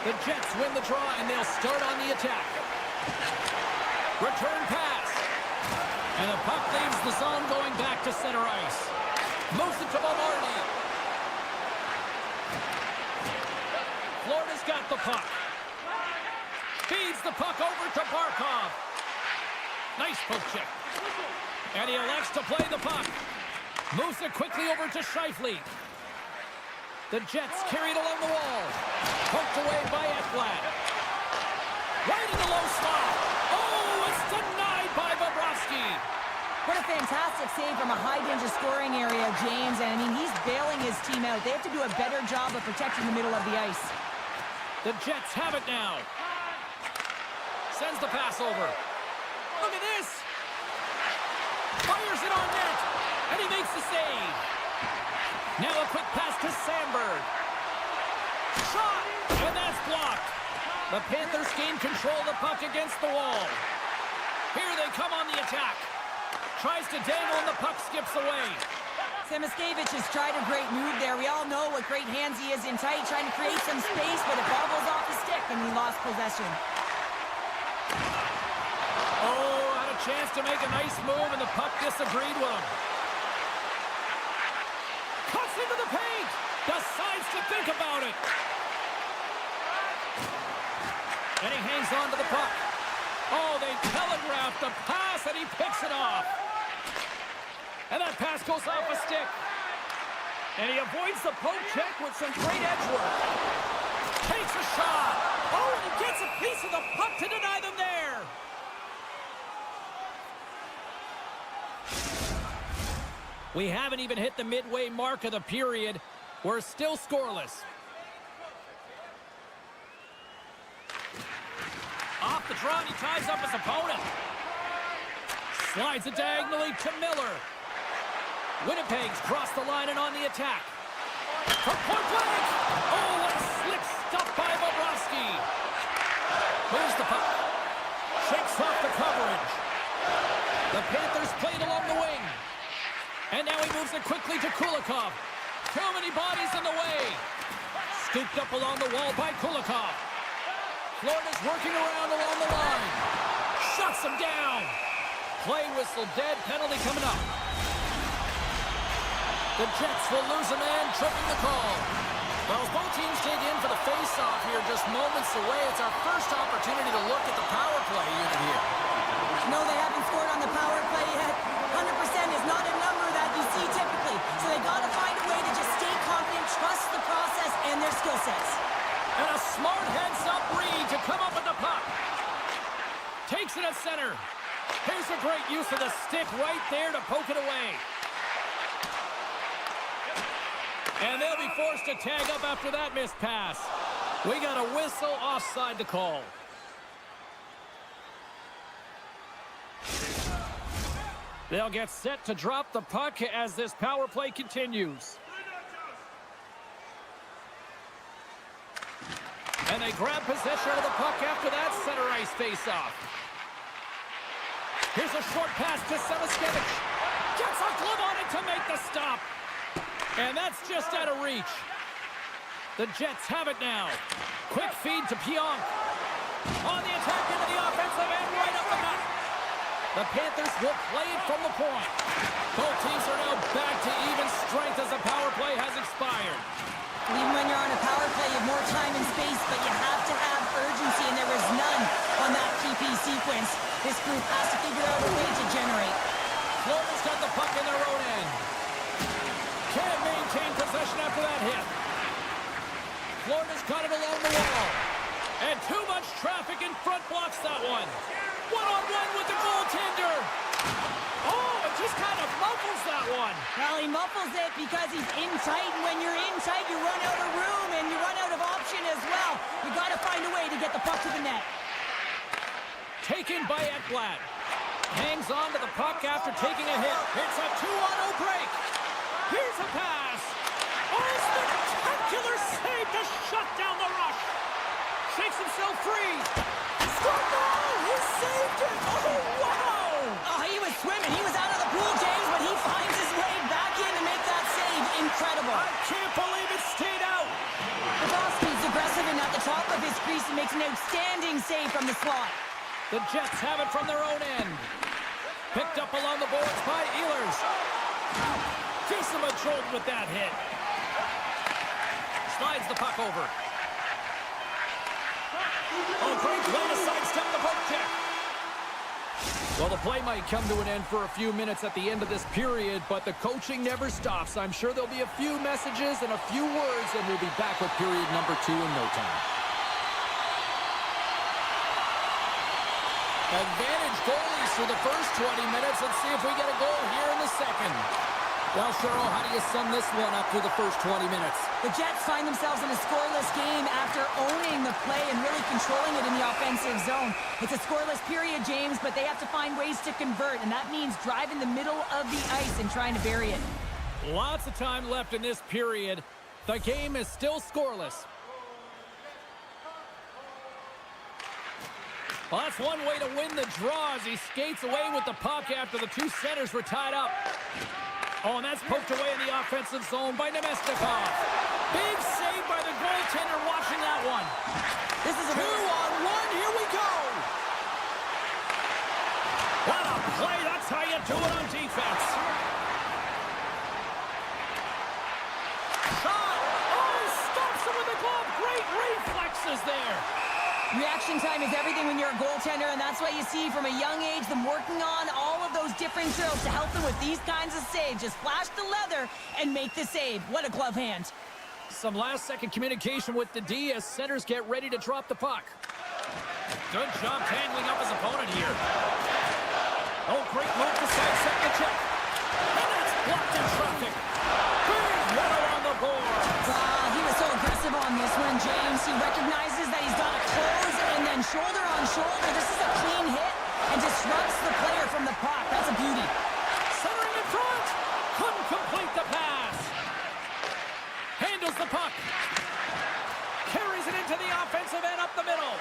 The Jets win the draw, and they'll start on the attack. Return pass. And the puck leaves the zone going back to center ice. Moves it to Bomardi. Florida's got the puck. Feeds the puck over to Barkov. Nice poke check. And he elects to play the puck. Moves it quickly over to Scheifele. The Jets carried along the wall. Poked away by Ekblad. Right in the low slot. Oh, it's denied by Bobrovsky. What a fantastic save from a high-danger scoring area, James. And, I mean, he's bailing his team out. They have to do a better job of protecting the middle of the ice. The Jets have it now. Sends the pass over. Look at this. Fires it on net. And he makes the save. Now a quick pass to Sandberg. Shot. And that's blocked. The Panthers gain control of the puck against the wall. Here they come on the attack. Tries to dangle and the puck skips away. Samoskevich has tried a great move there. We all know what great hands he is in tight, trying to create some space, but it bobbles off the stick and he lost possession. Oh, had a chance to make a nice move and the puck disagreed with him. Cuts into the paint. Decides to think about it. And he hangs on to the puck. Oh, they telegraphed the pass and he picks it off. And that pass goes off a stick. And he avoids the poke check with some great edge work. Takes a shot. Oh, and he gets a piece of the puck to deny them there. We haven't even hit the midway mark of the period. We're still scoreless. Off the draw, he ties up his opponent. Slides it diagonally to Miller. Winnipeg's crossed the line and on the attack. From point blank. Oh, what a slick stuff by Bobrovsky. Moves the puck. Shakes off the coverage. The Panthers played along the wing. And now he moves it quickly to Kulikov. Too many bodies in the way. Scooped up along the wall by Kulikov. Florida's working around along the line. Shuts him down. Play whistle dead. Penalty coming up. The Jets will lose a man, tripping the call. Well, both teams take in for the face-off here just moments away. It's our first opportunity to look at the power play unit here. No, they haven't scored on the power play yet. 100% is not a number that you see typically. So they got to find a way to just stay confident, trust the process and their skill sets. And a smart heads-up read to come up with the puck. Takes it at center. Here's a great use of the stick right there to poke it away. And they'll be forced to tag up after that missed pass. We got a whistle offside to call. They'll get set to drop the puck as this power play continues. And they grab possession of the puck after that center ice face-off. Here's a short pass to Samoskevich. Gets a glove on it to make the stop. And that's just out of reach. The Jets have it now. Quick feed to Pionk. On the attack into the offensive end, right up the gut. The Panthers will play it from the point. Both teams are now back to even strength as the power play has expired. Even when you're on a power play, you have more time and space, but you have to have urgency, and there was none on that PP sequence. This group has to figure out a way to generate. Florida's got the puck in their own end. Can't maintain possession after that hit. Florida's got it along the wall. And too much traffic in front blocks that one. One-on-one with the goaltender. Oh, it just kind of muffles that one. Well, he muffles it because he's in tight, and when you're in tight, you run out of room, and you run out of option as well. You got to find a way to get the puck to the net. Taken by Ekblad. Hangs on to the puck after taking a hit. It's a 2-on-0 break. Here's a pass. Oh, spectacular save to shut down the rush. Shakes himself free. Scored goal! He saved it! Oh, wow! Oh, he was swimming. He was out of the pool, James, but he finds his way back in to make that save. Incredible. I can't believe it stayed out. Bobrovsky's aggressive and at the top of his He makes an outstanding save from the slot. The Jets have it from their own end. Picked up along the boards by Ehlers. Krysin with that hit. Slides the puck over. Oh, great way to sidestep the poke check. Well, the play might come to an end for a few minutes at the end of this period, but the coaching never stops. I'm sure there'll be a few messages and a few words, and we'll be back with period number 2 in no time. Advantage goalies for the first 20 minutes. Let's see if we get a goal here in the second. Well, Cheryl, how do you sum this one up through the first 20 minutes? The Jets find themselves in a scoreless game after owning the play and really controlling it in the offensive zone. It's a scoreless period, James, but they have to find ways to convert, and that means driving the middle of the ice and trying to bury it. Lots of time left in this period. The game is still scoreless. Well, that's one way to win the draw as he skates away with the puck after the two centers were tied up. Oh, and that's poked away in the offensive zone by Nemestikov. Big save by the goaltender watching that one. This is a 2-on-1. Here we go. What a play. That's how you do it on defense. Shot. Oh, he stops him with the glove. Great reflexes there. Reaction time is everything when you're a goaltender, and that's why you see from a young age them working on all of those different drills to help them with these kinds of saves. Just flash the leather and make the save. What a glove hand. Some last-second communication with the D as centers get ready to drop the puck. Good job tangling up his opponent here. Oh, great move to sidestep the check. And that's blocked in traffic. Big winner on the board. He was so aggressive on this one, James. He recognizes that he's got to close and then shoulder on shoulder. This is a clean hit and disrupts the player from the puck. That's a beauty. Centering in front. Couldn't complete the pass. Handles the puck. Carries it into the offensive end up the middle.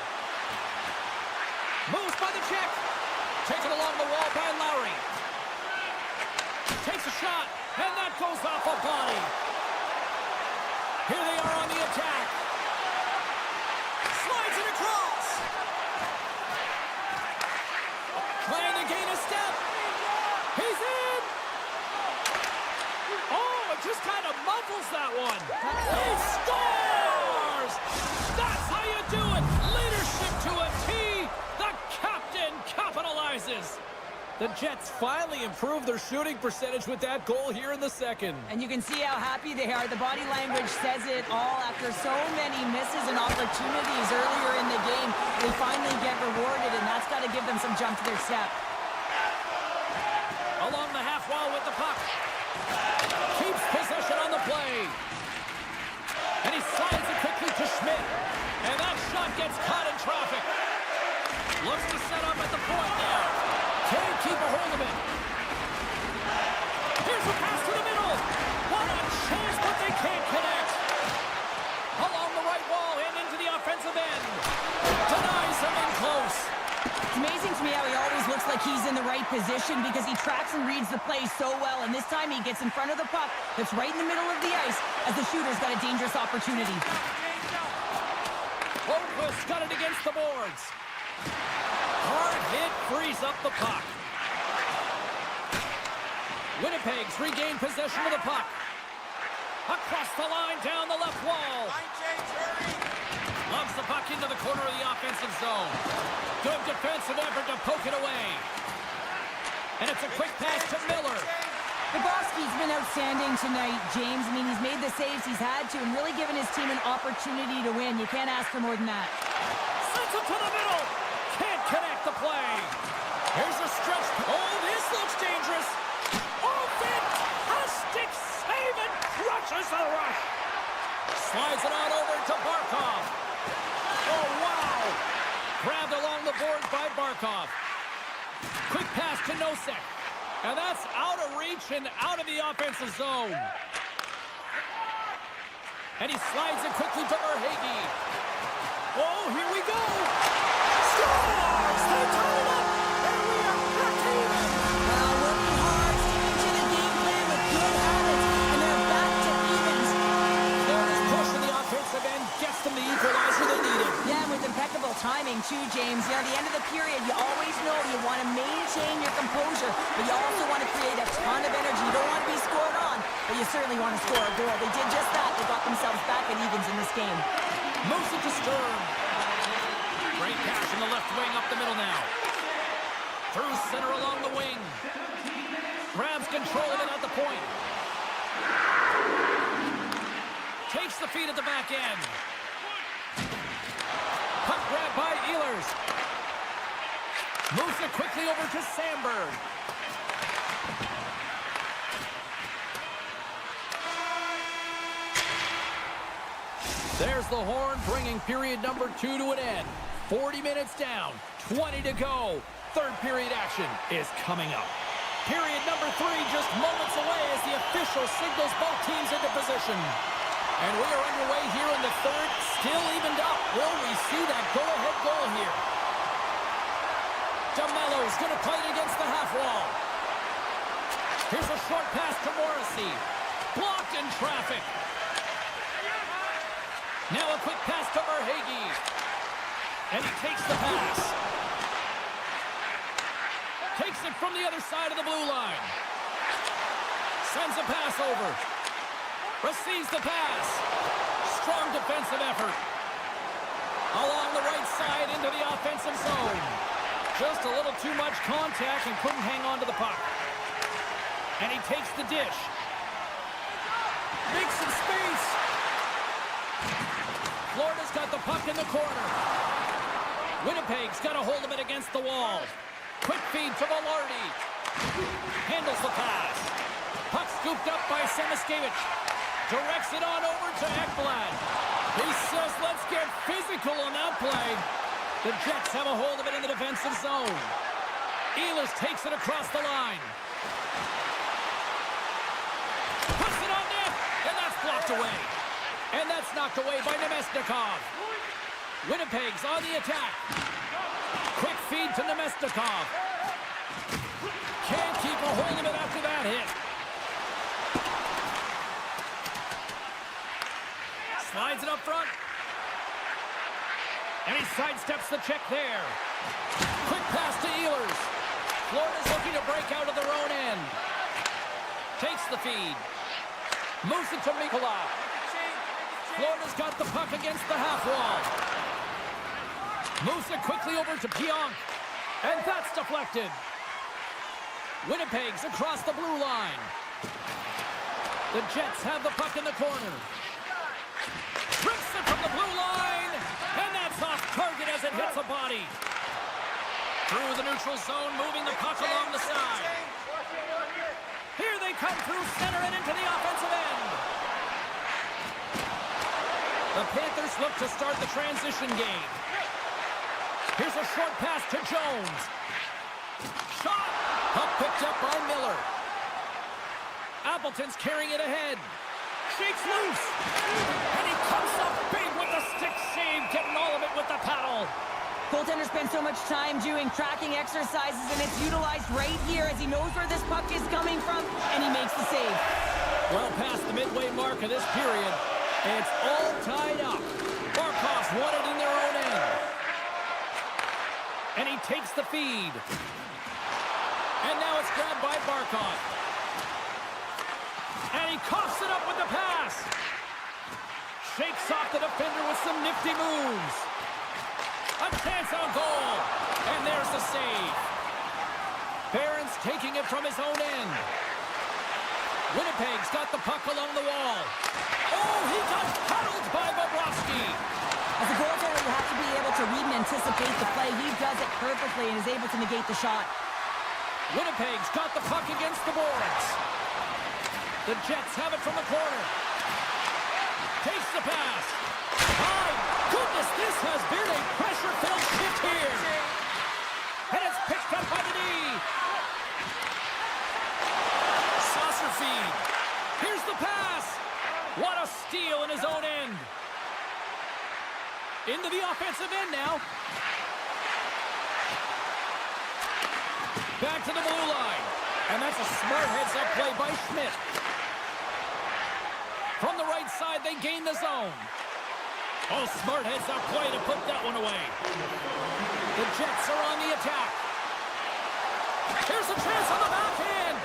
Moves by the check. Taken along the wall by Lowry. Takes a shot, and that goes off a body. Here they are on the attack. Slides it across. Trying to gain a step. He's in. Oh, it just kind of muffles that one. He scores! That's how you do it. Leadership to a T. The captain capitalizes. The Jets finally improved their shooting percentage with that goal here in the second. And you can see how happy they are. The body language says it all. After so many misses and opportunities earlier in the game, they finally get rewarded, and that's got to give them some jump to their step. Along the half wall with the puck. Keeps possession on the play. And he slides it quickly to Schmidt. And that shot gets caught in traffic. Looks to set up at the point now. Can't keep a hold of it. Here's a pass to the middle. What a chance, but they can't connect. Along the right wall and into the offensive end. Denies him in close. It's amazing to me how he always looks like he's in the right position because he tracks and reads the play so well. And this time he gets in front of the puck that's right in the middle of the ice as the shooter's got a dangerous opportunity. Holmquist got it against the boards. Hard hit frees up the puck. Winnipeg's regained possession of the puck. Across the line, down the left wall. Loves the puck into the corner of the offensive zone. Good defensive effort to poke it away. And it's a quick pass to Miller. Bobrovsky's been outstanding tonight, James. I mean, he's made the saves he's had to and really given his team an opportunity to win. You can't ask for more than that. Sends it to the middle. Can't connect the play. Here's a stretch. Oh, this looks dangerous. Oh, fantastic save and crushes the rush. Slides it on over to Barkov. Oh, wow. Grabbed along the boards by Barkov. Quick pass to Nosek. And that's out of reach and out of the offensive zone. And he slides it quickly to Verhaeghe. Oh, here we go. Scores! They tie it up, and we are back even. Working hard, sticking to the game plan with good habits, and they're back to evens. There is push in the offensive end, gets them the equalizer they needed. Yeah, with impeccable timing too, James. You know, at the end of the period, you always know you want to maintain your composure, but you also want to create a ton of energy. You don't want to be scored on, but you certainly want to score a goal. They did just that. They got themselves back at evens in this game. Moves it to Stern. Great pass in the left wing up the middle now. Through center along the wing. Grabs control of it at the point. Takes the feed at the back end. Puck grab by Ehlers. Moves it quickly over to Sandberg. There's the horn, bringing period number 2 to an end. 40 minutes down, 20 to go. Third period action is coming up. Period number 3 just moments away as the official signals both teams into position. And we are underway here in the third, still evened up. Will we see that go-ahead goal here? DeMello's going to play it against the half wall. Here's a short pass to Morrissey. Blocked in traffic. Now a quick pass to Verhaeghe. And he takes the pass. Takes it from the other side of the blue line. Sends a pass over. Receives the pass. Strong defensive effort. Along the right side into the offensive zone. Just a little too much contact and couldn't hang on to the puck. And he takes the dish. Makes some space. Florida's got the puck in the corner. Winnipeg's got a hold of it against the wall. Quick feed to Velarde. Handles the pass. Puck scooped up by Semiskevich. Directs it on over to Ekblad. He says, let's get physical on that play. The Jets have a hold of it in the defensive zone. Ehlers takes it across the line. Puts it on net, and that's blocked away. And that's knocked away by Nemesnikov. Winnipeg's on the attack. Quick feed to Nemesnikov. Can't keep a hold of it after that hit. Slides it up front. And he sidesteps the check there. Quick pass to Ehlers. Florida's looking to break out of their own end. Takes the feed. Moves it to Mikula. Florida's got the puck against the half wall. Moves it quickly over to Pionk. And that's deflected. Winnipeg's across the blue line. The Jets have the puck in the corner. Rips it from the blue line. And that's off target as it hits a body. Through the neutral zone, moving the puck along the side. Here they come through center and into the offensive end. The Panthers look to start the transition game. Here's a short pass to Jones. Shot! Puck picked up by Miller. Appleton's carrying it ahead. Shakes loose. And he comes up big with the stick save, getting all of it with the paddle. Goaltender spends so much time doing tracking exercises, and it's utilized right here as he knows where this puck is coming from, and he makes the save. Well past the midway mark of this period, it's all tied up. Barkov's won it in their own end. And he takes the feed. And now it's grabbed by Barkov. And he coughs it up with the pass. Shakes off the defender with some nifty moves. A chance on goal. And there's the save. Barron's taking it from his own end. Winnipeg's got the puck along the wall. Oh, he got paddled by Bobrovsky. As a goaltender, you have to be able to read and anticipate the play. He does it perfectly and is able to negate the shot. Winnipeg's got the puck against the boards. The Jets have it from the corner. Takes the pass. My goodness, this has been a pressure-filled shift here. And it's picked up by the D. Saucer feed. Here's the pass. What a steal in his own end. Into the offensive end now. Back to the blue line. And that's a smart heads-up play by Schmidt. From the right side, they gain the zone. Oh, smart heads-up play to put that one one away. The Jets are on the attack. Here's a chance on the backhand.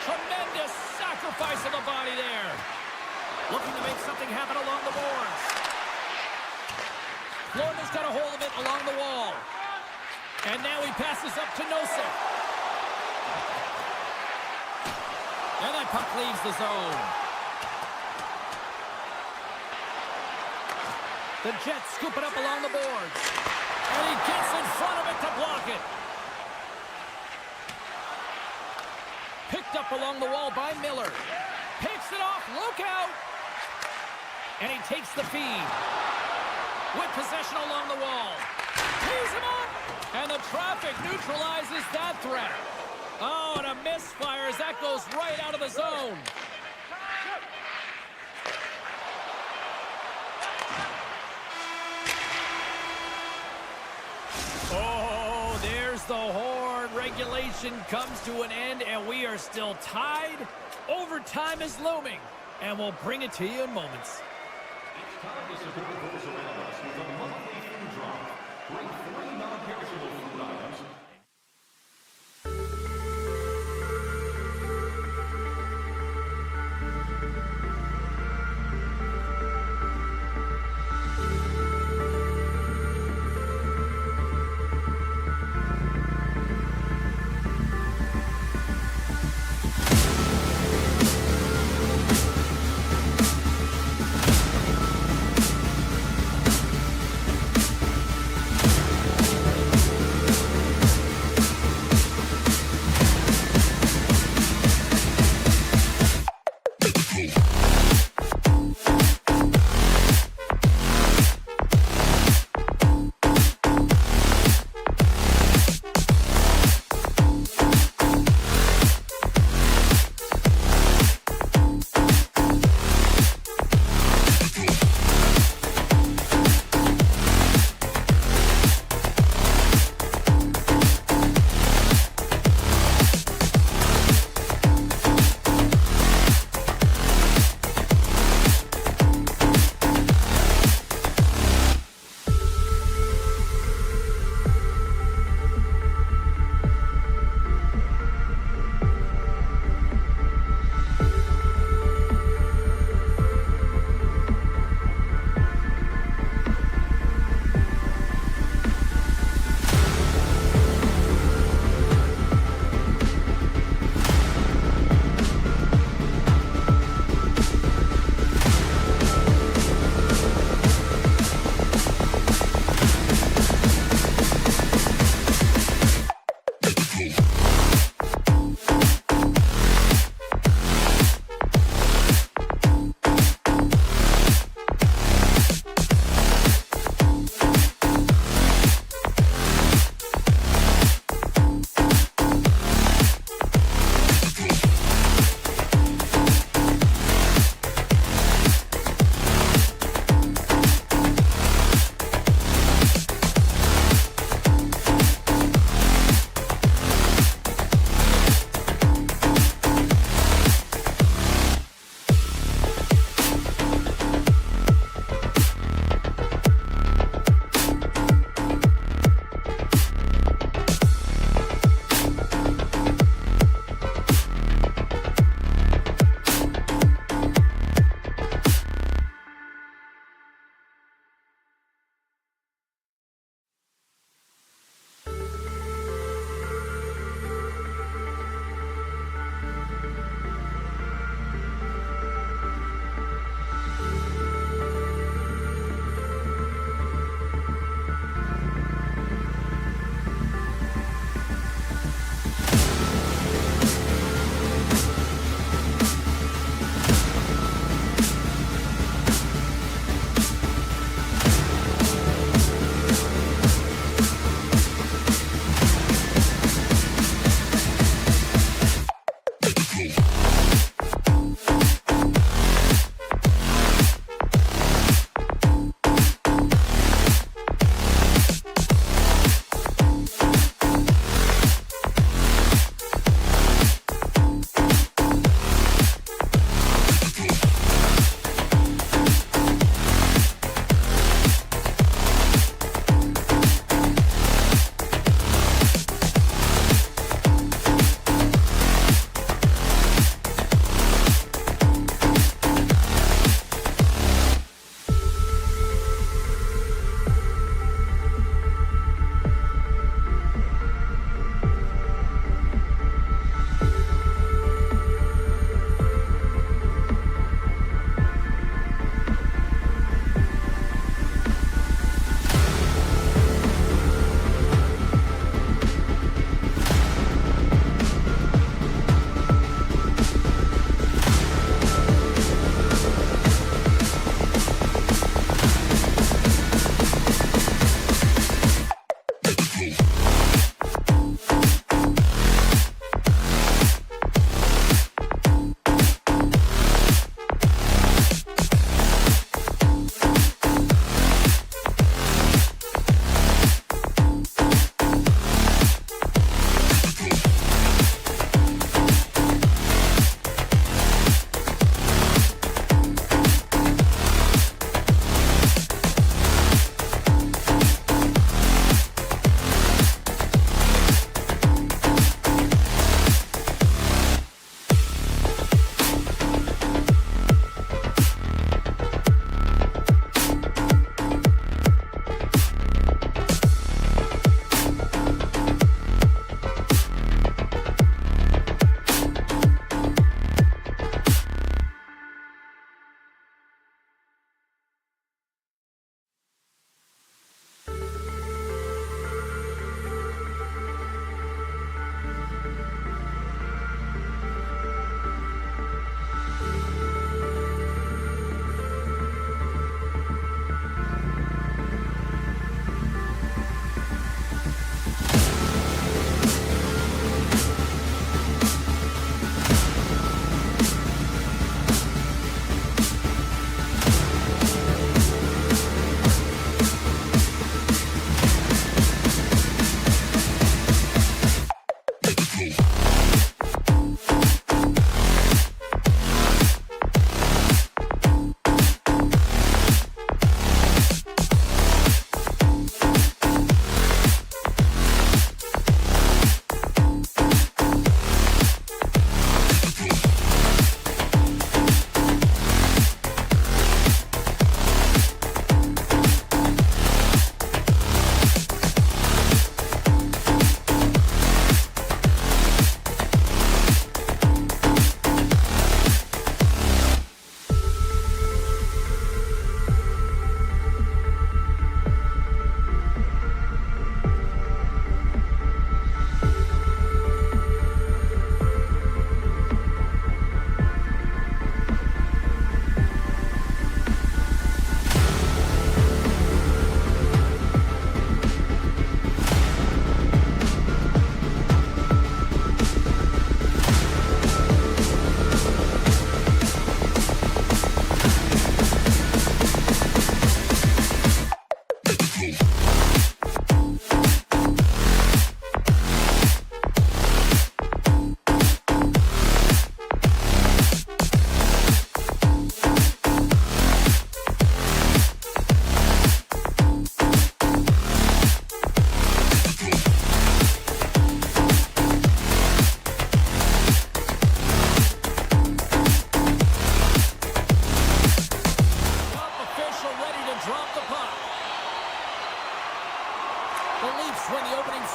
Tremendous sacrifice of the body there. Looking to make something happen along the boards. Florida's got a hold of it along the wall. And now he passes up to Nosek. And that puck leaves the zone. The Jets scoop it up along the boards. And he gets in front of it to block it. Picked up along the wall by Miller. Picks it off. Look out. And he takes the feed. With possession along the wall. Tees him up. And the traffic neutralizes that threat. Oh, and a misfire as that goes right out of the zone. Oh, there's the horn. Regulation comes to an end, and we are still tied. Overtime is looming, and we'll bring it to you in moments. It's time to support those around us with a monthly food drive. Bring 3 non-perishable food items.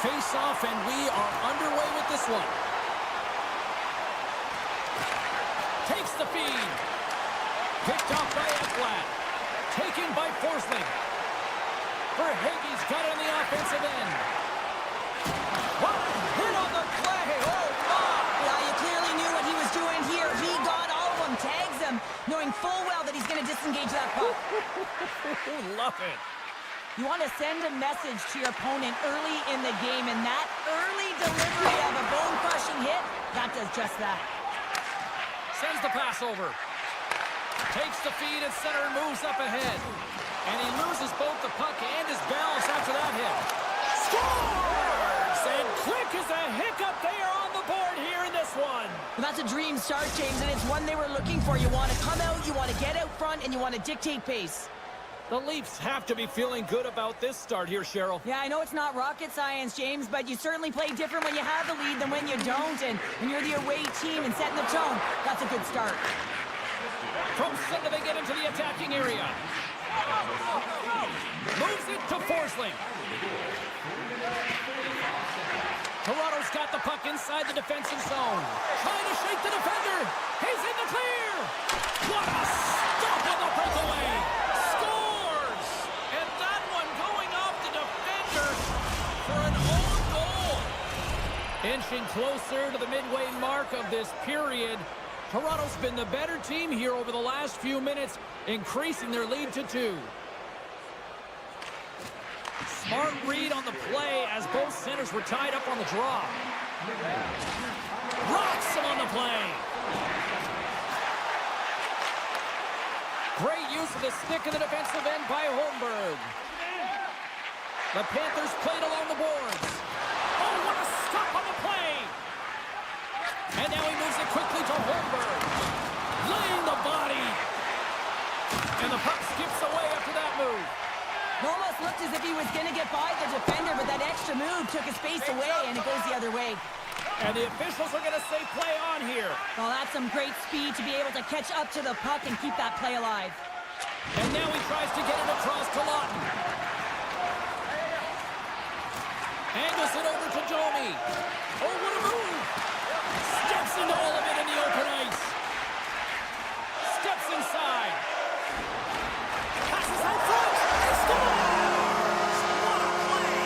Face-off, and we are underway with this one. Takes the feed. Picked off by Ostat. Taken by Forsling. Verhaeghe's got it on the offensive end. What a hit on the play. Oh, my. Yeah, you clearly knew what he was doing here. He got all of them, tags them, knowing full well that he's going to disengage that puck. Love it. You want to send a message to your opponent early in the game, and that early delivery of a bone-crushing hit, that does just that. Sends the pass over. Takes the feed at center and moves up ahead. And he loses both the puck and his balance after that hit. Scores! And quick as a hiccup, they are on the board here in this one. Well, that's a dream start, James, and it's one they were looking for. You want to come out, you want to get out front, and you want to dictate pace. The Leafs have to be feeling good about this start here, Cheryl. Yeah, I know it's not rocket science, James, but you certainly play different when you have the lead than when you don't. And when you're the away team and setting the tone, that's a good start. From center, they get into the attacking area. Moves it to Forsling. Toronto's got the puck inside the defensive zone. Trying to shake the defender. He's in the clear. What a stop on the breakaway. Scores! And that one going off the defender for an own goal. Inching closer to the midway mark of this period. Toronto's been the better team here over the last few minutes, increasing their lead to 2. Smart read on the play as both centers were tied up on the draw. Rocks him on the play. Great use of the stick in the defensive end by Holmberg. The Panthers played along the boards. Oh, what a stop on the play. And now he moves it quickly to Holmberg. Laying the body. And the puck skips away after that move. It almost looked as if he was going to get by the defender, but that extra move took his space away, and it goes the other way. And the officials are going to say play on here. Well, that's some great speed to be able to catch up to the puck and keep that play alive. And now he tries to get it across to Lawton. Angles it over to Domi. Oh, what a move. Steps into all of it in the open ice. Steps inside. Passes out front. He scores! What a play!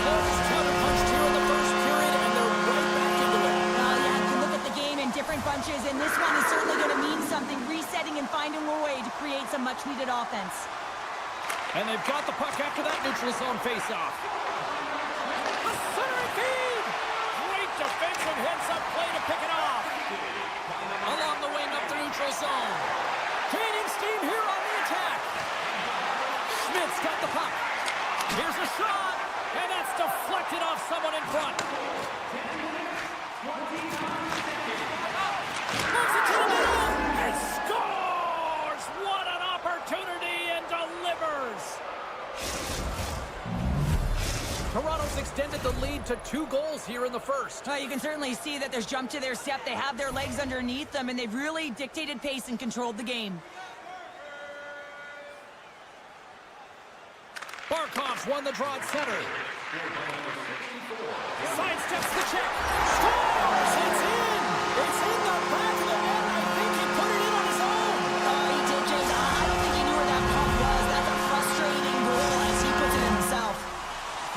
Florida's counter-punched here in the first period, and they're right back into it. Well, yeah, you can look at the game in different bunches, and this one is certainly going to mean something, resetting and finding a way to create some much-needed offense. And they've got the puck after that neutral zone face-off. A centering feed! Great defensive heads-up play to pick it off. Along the wing up the neutral zone. Gaining steam here on the attack. Schmidt's got the puck. Here's a shot, and that's deflected off someone in front. Moves it to the middle, and scores! What an opportunity, and delivers! Toronto's extended the lead to 2 goals here in the first. You can certainly see that there's jump to their step. They have their legs underneath them, and they've really dictated pace and controlled the game. Barkov's won the draw at center. Sidesteps the check. Scores! It's in! It's in the back of the net. I think he put it in on his own. He did, James. I don't think he knew where that puck was. That's a frustrating goal as he puts it in himself.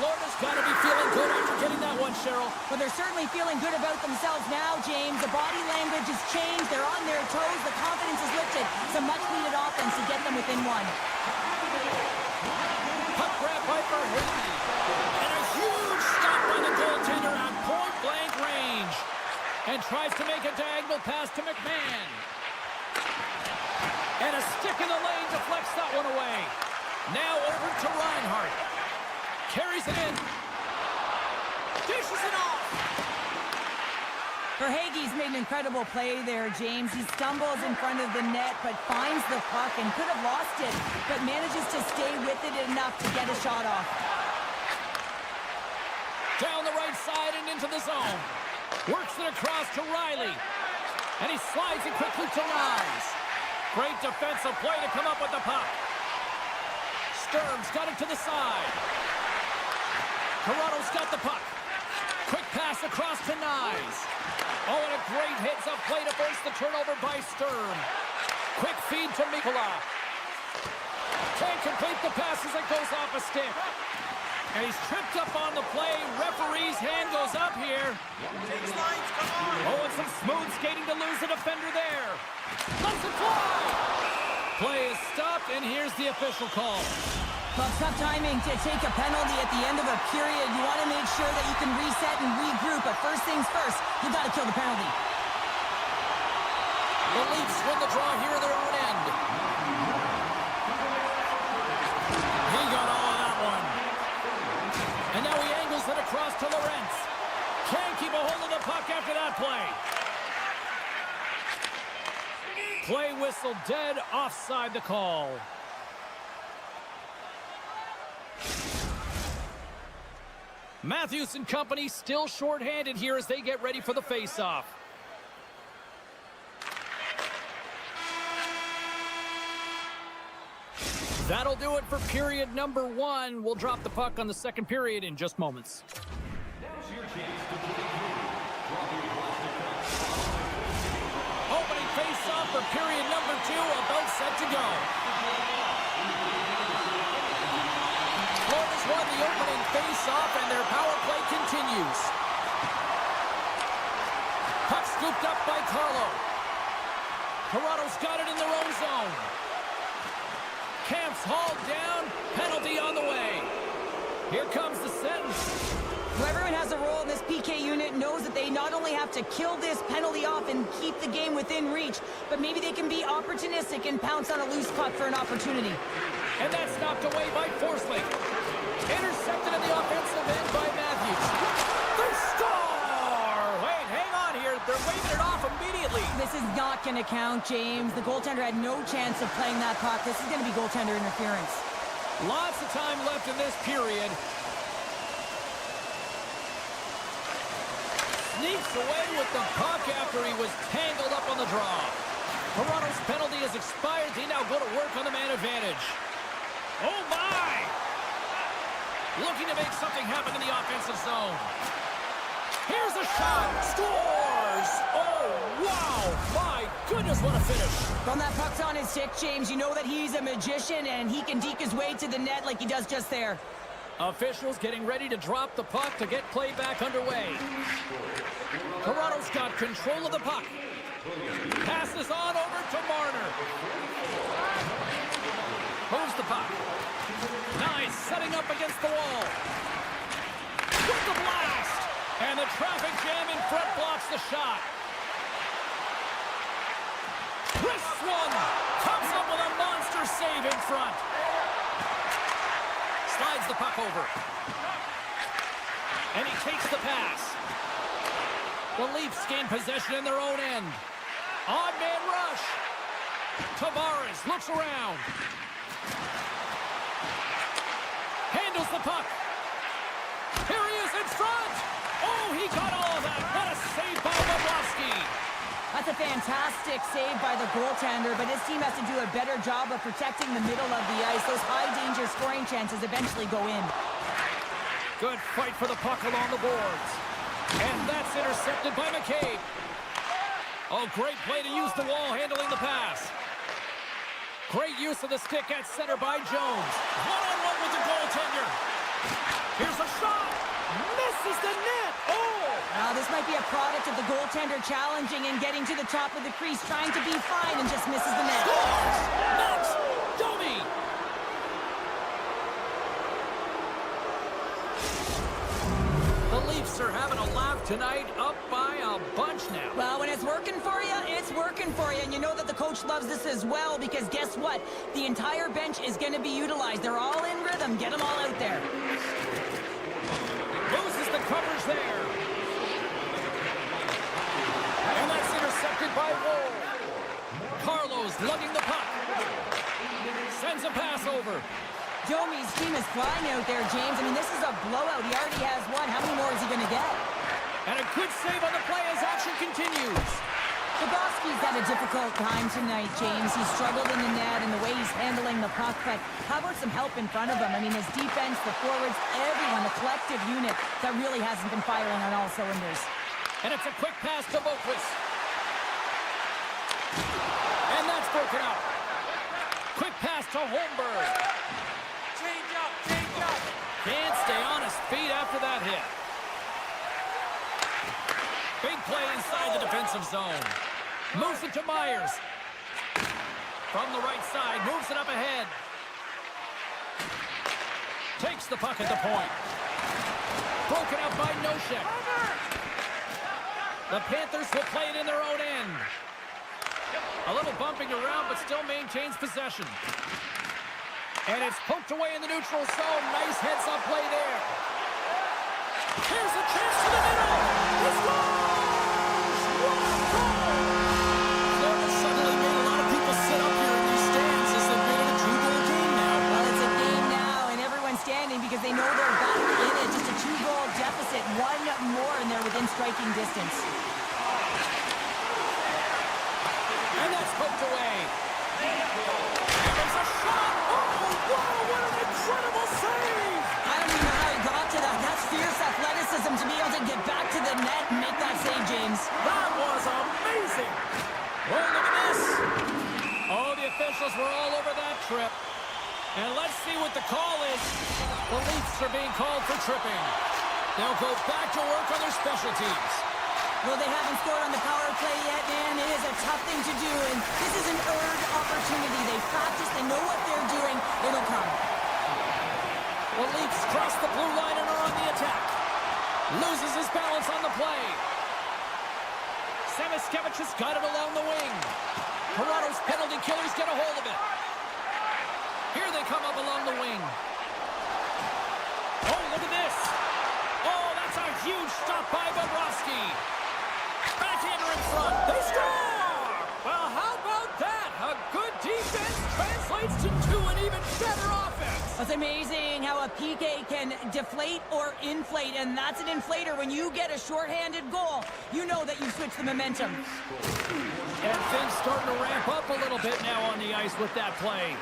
Florida's got to be feeling good after getting that one, Cheryl. But they're certainly feeling good about themselves now, James. The body language has changed. They're on their toes. The confidence is lifted. Some much-needed offense to get them within 1. Puck grab by Verhaeghe. And a huge stop by the goaltender at point-blank range. And tries to make a diagonal pass to McMahon. And a stick in the lane deflects that one away. Now over to Reinhart. Carries it in. Dishes it off. Verhaeghe's made an incredible play there, James. He stumbles in front of the net, but finds the puck and could have lost it, but manages to stay with it enough to get a shot off. Down the right side and into the zone. Works it across to Riley. And he slides it quickly to Nyes. Great defensive play to come up with the puck. Sturm's got it to the side. Toronto's got the puck. Quick pass across to Nyes. Oh, and a great heads-up play to force the turnover by Sturm. Quick feed to Mikula. Can't complete the pass as it goes off a stick. And he's tripped up on the play. Referee's hand goes up here. Oh, and some smooth skating to lose the defender there. Lets it fly. Play is stopped, and here's the official call. Well, it's tough timing to take a penalty at the end of a period. You want to make sure that you can reset and regroup, but first things first, you got to kill the penalty. The Leafs win the draw here at their own end. He got all of that one. And now he angles it across to Lorentz. Can't keep a hold of the puck after that play. Play whistle dead, offside the call. Matthews and company still shorthanded here as they get ready for the face-off. That'll do it for period number 1. We'll drop the puck on the second period in just moments. Now's your chance to play through. Drop your plastic cup. Opening face-off for period number 2, about set to go. Florida's won the opening face-off, and their power play continues. Puck scooped up by Carlo. Toronto's got it in their own zone. Camp's hauled down. Penalty on the way. Here comes the sentence. Whoever has a role in this PK unit knows that they not only have to kill this penalty off and keep the game within reach, but maybe they can be opportunistic and pounce on a loose puck for an opportunity. And that's knocked away by Forsling. Intercepted in the offensive end by Matthews. They score! Wait, hang on here. They're waving it off immediately. This is not going to count, James. The goaltender had no chance of playing that puck. This is going to be goaltender interference. Lots of time left in this period. Sneaks away with the puck after he was tangled up on the draw. Toronto's penalty has expired. They now go to work on the man advantage. Oh, my! Looking to make something happen in the offensive zone. Here's a shot. Scores! Oh, wow! My goodness, what a finish. From that puck's on his stick, James, you know that he's a magician and he can deke his way to the net like he does just there. Officials getting ready to drop the puck to get play back underway. Toronto's got control of the puck. Passes on over to Marner. Moves the puck. Nice, setting up against the wall. With the blast! And the traffic jam in front blocks the shot. Wrist one! Comes up with a monster save in front. Slides the puck over. And he takes the pass. The Leafs gain possession in their own end. Odd man rush. Tavares looks around. Handles the puck. Here he is in front. Oh, he got all of that. What a save by Bobrovsky. That's a fantastic save by the goaltender, but his team has to do a better job of protecting the middle of the ice. Those high-danger scoring chances eventually go in. Good fight for the puck along the boards. And that's intercepted by McCabe. Oh, great play to use the wall handling the pass. Great use of the stick at center by Jones. One-on-one with the goaltender. Here's a shot. Misses the net. Oh! Now, this might be a product of the goaltender challenging and getting to the top of the crease, trying to be fine, and just misses the net. Scores! Next, Domi! The Leafs are having a laugh tonight, up by a bunch now. Well, when it's working for you, it's working for you. And you know that the coach loves this as well because guess what? The entire bench is going to be utilized. They're all in rhythm. Get them all out there. Loses the coverage there. And that's intercepted by Wool. Carlos lugging the puck. Sends a pass over. Domi's team is flying out there, James. I mean, this is a blowout. He already has one. How many more is he going to get? And a good save on the play as action continues. Bobrovsky's had a difficult time tonight, James. He's struggled in the net and the way he's handling the puck, but how about some help in front of him? I mean, his defense, the forwards, everyone, the collective unit that really hasn't been firing on all cylinders. And it's a quick pass to Boquist. And that's broken up. Quick pass to Holmberg. Change up, change up. Can't stay on his feet after that hit. Big play inside the defensive zone. Moves it to Myers. From the right side, moves it up ahead. Takes the puck at the point. Broken up by Nosek. The Panthers will play it in their own end. A little bumping around, but still maintains possession. And it's poked away in the neutral zone. Nice heads-up play there. Here's a chance to the middle. He scores! What a goal! Florida suddenly made a lot of people sit up here in these stands as they've made it a two-goal game now. Well, it's a game now, and everyone's standing because they know they're back in it. Just a two-goal deficit. One more, and they're within striking distance. And that's poked away. And there's a shot. Oh, wow, what an incredible save. I don't even know how he got to that. That's fierce athleticism to be able to get back to the net and make that save, James. That was amazing. Well, look at this. Oh, the officials were all over that trip. And let's see what the call is. The Leafs are being called for tripping. They'll go back to work on their special teams. Well, they haven't scored on the power play yet, man. It is a tough thing to do, and this is an earned opportunity. They practice, they know what they're doing. It'll come. The Leafs cross the blue line and are on the attack. Loses his balance on the play. Samiskevich has got it along the wing. Toronto's penalty killers get a hold of it. Here they come up along the wing. Oh, look at this. Oh, that's a huge stop by Bobrovsky. Backhander in front. They score! Well, how about that? A good defense translates into an even better offense. It's amazing how a PK can deflate or inflate, and that's an inflator. When you get a shorthanded goal, you know that you switch the momentum. And things starting to ramp up a little bit now on the ice with that play.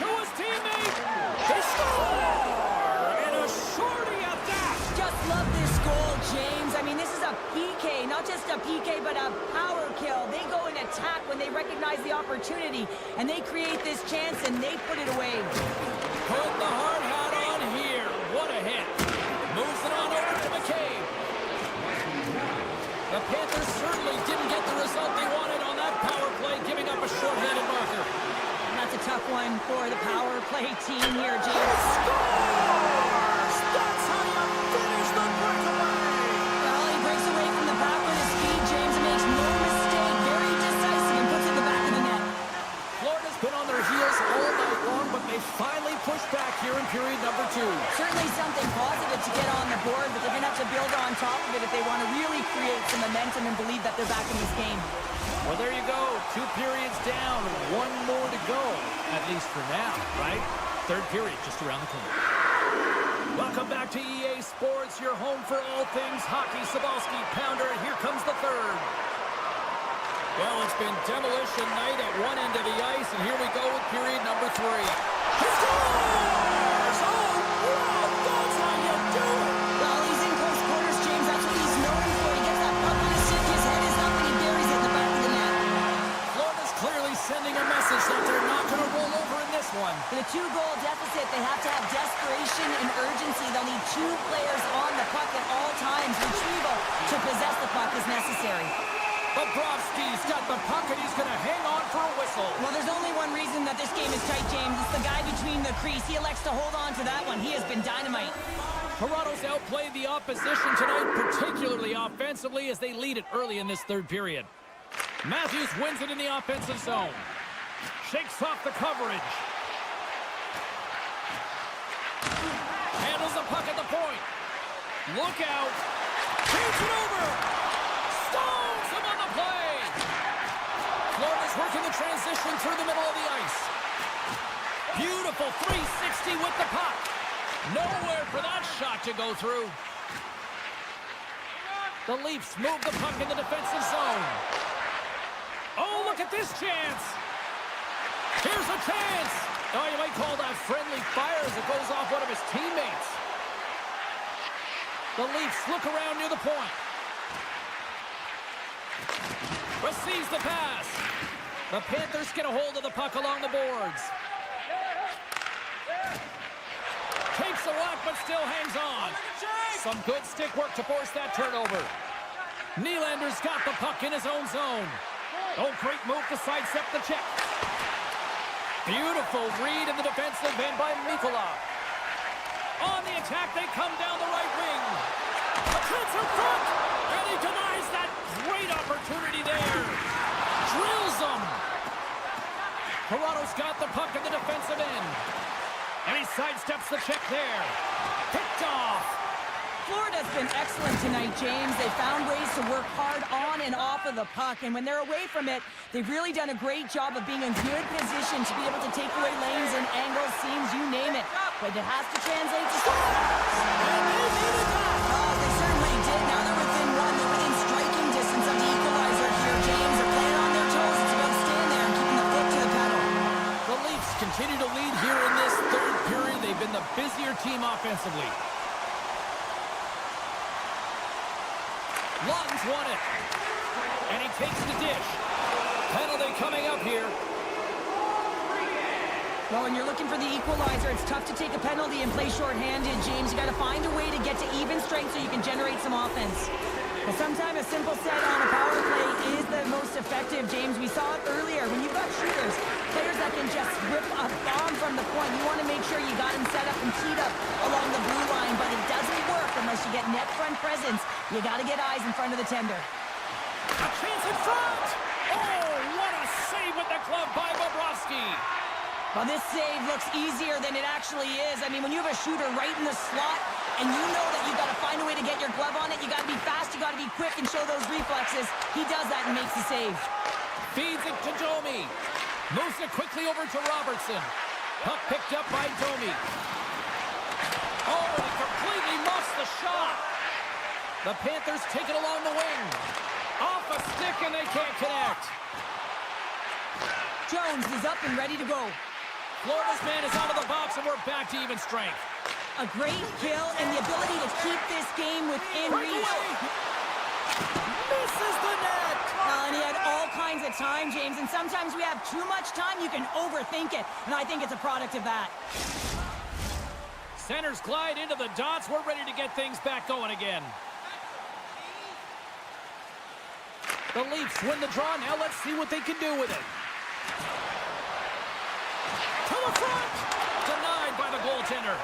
To his teammate. They score! And a shorty at that. Just love this goal, James. I mean, this is a PK, not just a PK, but a power kill. They go and attack when they recognize the opportunity, and they create this chance, and they put it away. Put the hard hat on here. What a hit. Moves it on over to McCabe. The Panthers certainly didn't get the result they wanted on that power play, giving up a short-handed marker. And that's a tough one for the power play team here, James. Scores! That's how you finish the breakaway! Well, he breaks away from the back with his feet, James, and makes no mistake. Very decisive and puts it in the back of the net. Florida's been on their heels all night long, but they finally pushed back here in period number 2. Certainly something positive to get on the board, but they're going to have to build on top of it if they want to really create some momentum and believe that they're back in this game. Well, there you go. 2 periods down, 1 more to go, at least for now, right? Third period just around the corner. Welcome back to EA Sports, your home for all things hockey. Cybulski, Pounder, and here comes the third. Well, it's been demolition night at one end of the ice, and here we go with period number 3. He scores! Oh, wow, that's how you do it! Well, he's in close quarters, James. That's what he's known for. He gets that puck on his stick, his head is up, and he buries it in the back of the net. Florida's clearly sending a message that they're not going to roll over in this one. With a 2-goal deficit, they have to have desperation and urgency. They'll need 2 players on the puck at all times. Retrieval to possess the puck is necessary. Bobrovsky's got the puck, and he's going to hang on for a whistle. Well, there's only one reason that this game is tight, James. It's the guy between the crease. He elects to hold on to that one. He has been dynamite. Toronto's outplayed the opposition tonight, particularly offensively, as they lead it early in this third period. Matthews wins it in the offensive zone. Shakes off the coverage. Handles the puck at the point. Look out. Turns it over. Stones him on the play. Florida's working the transition through the middle of the ice. Beautiful 360 with the puck. Nowhere for that shot to go through. The Leafs move the puck in the defensive zone. Oh, look at this chance. Here's a chance. Oh, you might call that friendly fire as it goes off one of his teammates. The Leafs look around near the point. Receives the pass. The Panthers get a hold of the puck along the boards. Takes a walk, but still hangs on. Some good stick work to force that turnover. Nylander's got the puck in his own zone. Oh, great move to sidestep the check. Beautiful read in the defensive end by Mikula. On the attack, they come down the right wing. A chance in front, and he denies that great opportunity there. Drills them. Toronto's got the puck in the defensive end. And he sidesteps the check there. Picked off. Florida's been excellent tonight, James. They found ways to work hard on and off of the puck, and when they're away from it, they've really done a great job of being in good position to be able to take away lanes and angles, seams, you name it. But it has to translate to scores. And they made it back. Oh, they certainly did. Now they're within one. They're within striking distance of the equalizer here, James. They're playing on their toes. It's about staying there and keeping the foot to the pedal. The Leafs continue to lead here in this third period. They've been the busier team offensively. Lawton's won it. And he takes the dish. Penalty coming up here. Well, when you're looking for the equalizer, it's tough to take a penalty and play shorthanded, James. You got to find a way to get to even strength so you can generate some offense. But sometimes a simple set on a power play is the most effective, James. We saw it earlier. When you've got shooters, players that can just rip a bomb from the point, you want to make sure you got him set up and teed up along the blue line, but it doesn't work unless you get net front presence. You got to get eyes in front of the tender. A chance in front! Oh, what a save with the glove by Bobrovsky! Well, this save looks easier than it actually is. I mean, when you have a shooter right in the slot, and you know that you got to find a way to get your glove on it, you got to be fast, you got to be quick and show those reflexes. He does that and makes the save. Feeds it to Domi. Moves it quickly over to Robertson. Puck picked up by Domi. Oh, he completely muffs the shot. The Panthers take it along the wing. Off a stick and they can't connect. Jones is up and ready to go. Florida's man is out of the box and we're back to even strength. A great kill and the ability to keep this game within reach. Misses the net. And he had all kinds of time, James, and sometimes we have too much time, you can overthink it, and I think it's a product of that. Centers glide into the dots. We're ready to get things back going again. The Leafs win the draw. Now let's see what they can do with it. To the front! Denied by the goaltender.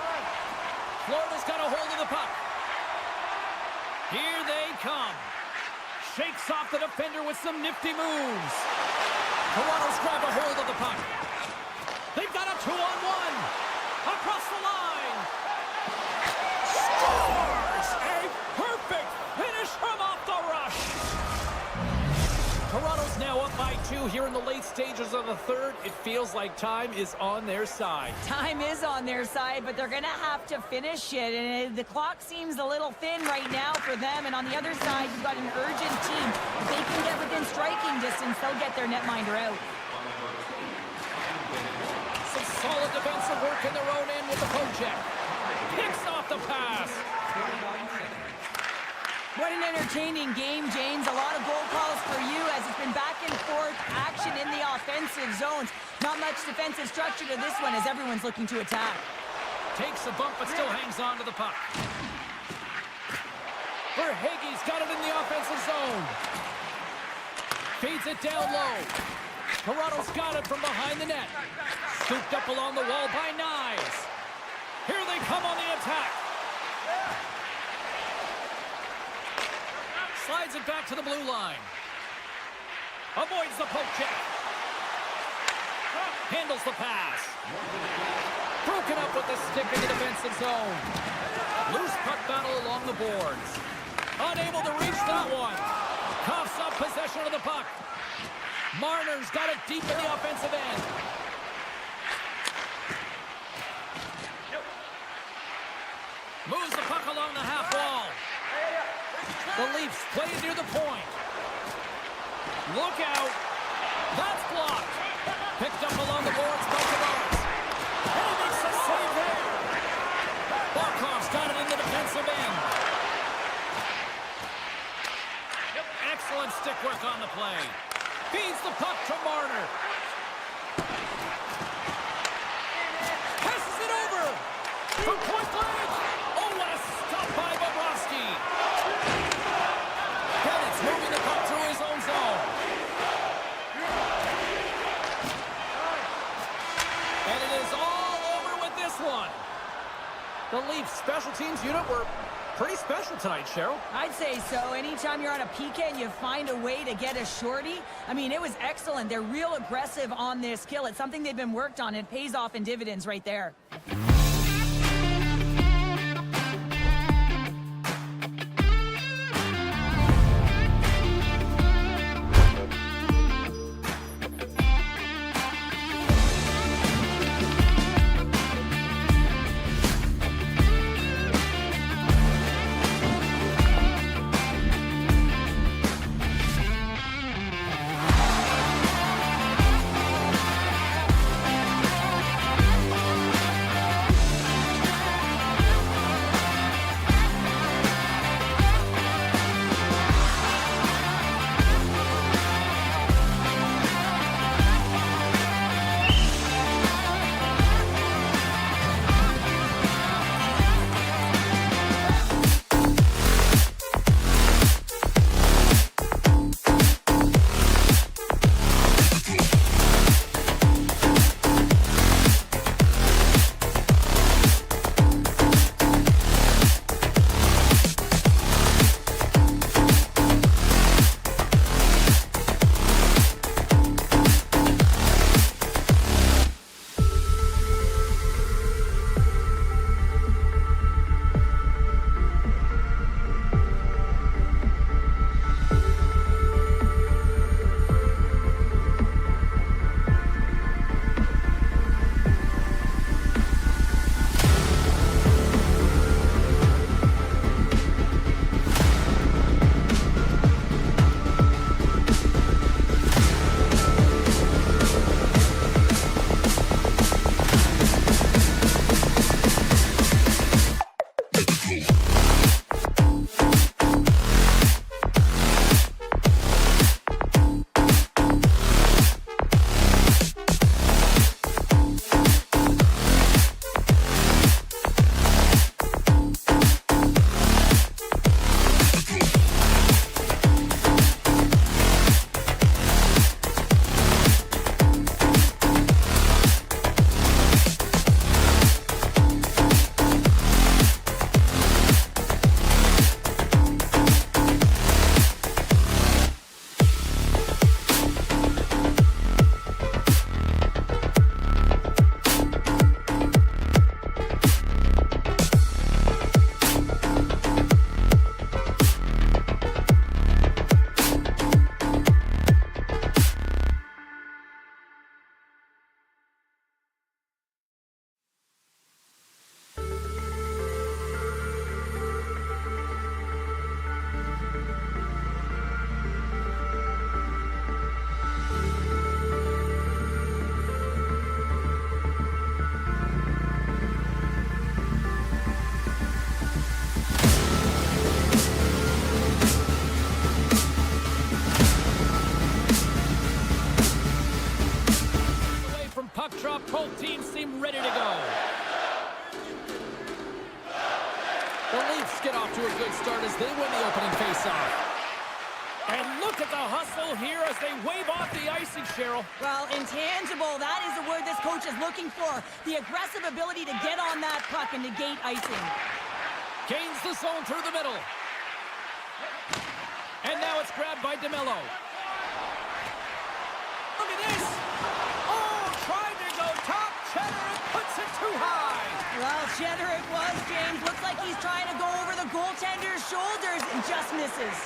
Florida's got a hold of the puck. Here they come. Shakes off the defender with some nifty moves. Toronto's grabbed a hold of the puck. They've got a 2-on-1. Across the line. Scores! A perfect finish from off the rush. Toronto's now up by 2 here in the late stages of the third. It feels like time is on their side. Time is on their side, but they're going to have to finish it. And the clock seems a little thin right now for them. And on the other side, you've got an urgent team. If they can get within striking distance, they'll get their netminder out. Some solid defensive work in their own end with the poke check. Picks off the pass. What an entertaining game, James. A lot of goal calls for you as it's been back and forth action in the offensive zones. Not much defensive structure to this one as everyone's looking to attack. Takes a bump but still hangs on to the puck. Verhaeghe's got it in the offensive zone. Feeds it down low. Toronto's got it from behind the net. Scooped up along the wall by Nyes. Here they come on the attack. slides it back to the blue line. Avoids the poke check. Handles the pass. Broken up with the stick in the defensive zone. Loose puck battle along the boards. Unable to reach that one. Coughs up possession of the puck. Marner's got it deep in the offensive end. Moves the puck along the half wall. The Leafs play near the point. Look out. That's blocked. Picked up along the boards by Tavares. And he makes a save there. Barkov's got it in the defensive end. Excellent stick work on the play. Feeds the puck to Marner. Passes it over. From point blank. Oh, what a stop by Bobrovsky. Bennett's moving the puck through his own zone. And it is all over with this one. The Leafs special teams unit were pretty special tonight, Cheryl. I'd say so. Anytime you're on a PK and you find a way to get a shorty, I mean, it was excellent. They're real aggressive on this kill. It's something they've been worked on. It pays off in dividends right there. Both teams seem ready to go. The Leafs get off to a good start as they win the opening faceoff. And look at the hustle here as they wave off the icing, Cheryl. Well, intangible, that is the word this coach is looking for. The aggressive ability to get on that puck and negate icing. Gains the zone through the middle. And now it's grabbed by DeMello. Look at this. Oh, trying to go top. Cheddar puts it too high. Well, Cheddar it was, James. Looks like he's trying to go over the goaltender's shoulders and just misses.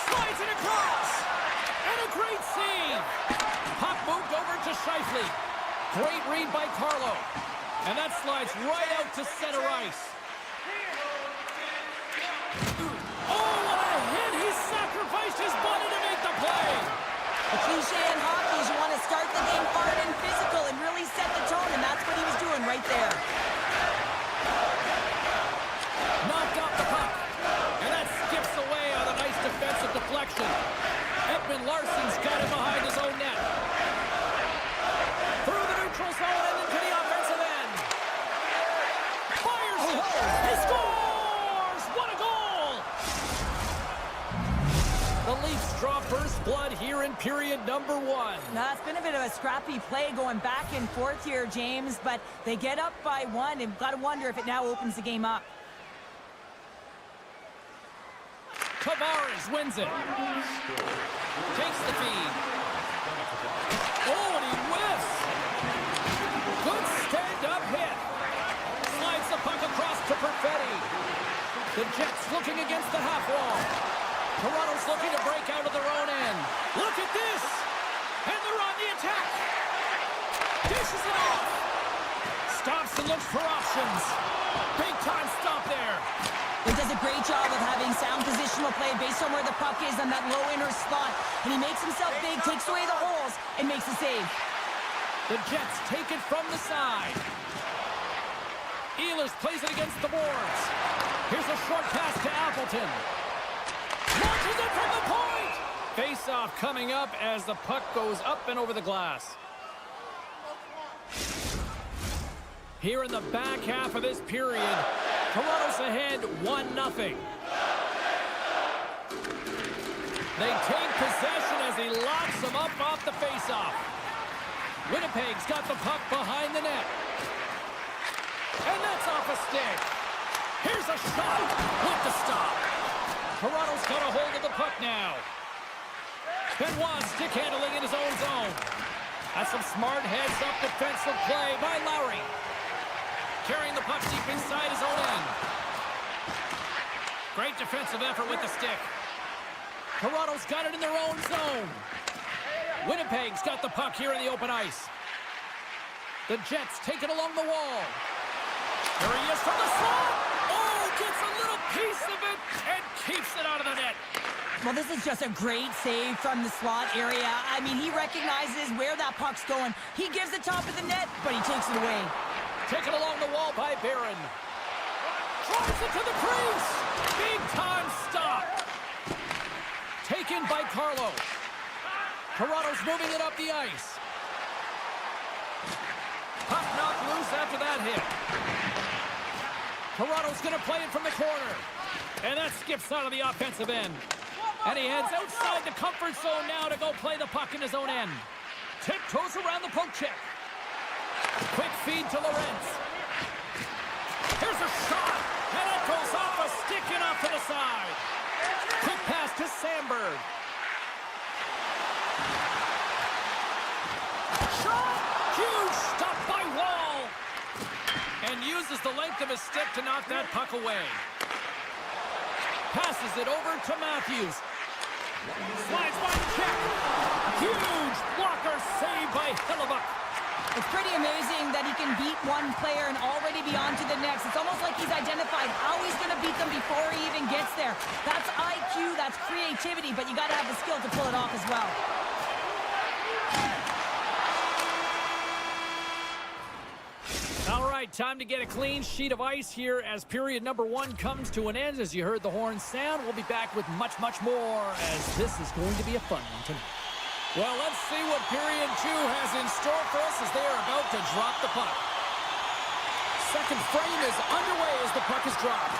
Slides it across. And a great save. Puck moved over to Scheifele. Great read by Carlo. And that slides right out to center ice. Oh, what a hit! He sacrificed his body to make the play. The cliche in hockey is you want to start the game hard and physical and really set the tone, and that's what he was doing right there. Knocked off the puck. And that skips away on a nice defensive deflection. Edmund Larsson's got it behind his own net. Through the neutral zone and into the offensive end. Fires it. He scores! What a goal! The Leafs draw first blood here in period number 1. Now, it's been a bit of a scrappy play going back and forth here, James, but they get up by 1, and got to wonder if it now opens the game up. Tavares wins it. Takes the feed. Oh, and he whiffs. Good stand-up hit. Slides the puck across to Perfetti. The Jets looking against the half wall. Toronto's looking to break out of their own end. Look at this. And they're on the attack. Dishes it off. Stops and looks for options. Big time stop there. He does a great job of having sound positional play based on where the puck is on that low inner slot. And he makes himself big, takes away the holes, and makes a save. The Jets take it from the side. Ehlers plays it against the boards. Here's a short pass to Appleton. Launches it from the point! Face-off coming up as the puck goes up and over the glass. Here in the back half of this period, Toronto's ahead 1-0. They take possession as he locks them up off the face-off. Winnipeg's got the puck behind the net. And that's off a stick. Here's a shot with the stop. Toronto's got a hold of the puck now. Benoit stick handling in his own zone. That's some smart heads-up defensive play by Lowry. Carrying the puck deep inside his own end. Great defensive effort with the stick. Toronto's got it in their own zone. Winnipeg's got the puck here in the open ice. The Jets take it along the wall. Here he is from the slot. Oh, gets a little piece of it and keeps it out of the net. Well, this is just a great save from the slot area. I mean, he recognizes where that puck's going. He gives the top of the net, but he takes it away. Taken along the wall by Barron. Drives it to the crease. Big time stop. Taken by Carlo. Toronto's moving it up the ice. Puck knocked loose after that hit. Toronto's going to play it from the corner. And that skips out of the offensive end. And he heads outside the comfort zone now to go play the puck in his own end. Tiptoes around the poke check. Quick feed to Lorentz. Here's a shot. And it goes off a stick and off to the side. Quick pass to Sandberg. Shot! Huge stop by Wall. And uses the length of his stick to knock that puck away. Passes it over to Matthews. Slides by check. Huge blocker save by Hellebuck. It's pretty amazing that he can beat one player and already be on to the next. It's almost like he's identified how he's going to beat them before he even gets there. That's IQ, that's creativity, but you got to have the skill to pull it off as well. All right, time to get a clean sheet of ice here as period number 1 comes to an end. As you heard the horn sound, we'll be back with much, much more as this is going to be a fun one tonight. Well, let's see what period 2 has in store for us as they are about to drop the puck. Second frame is underway as the puck is dropped.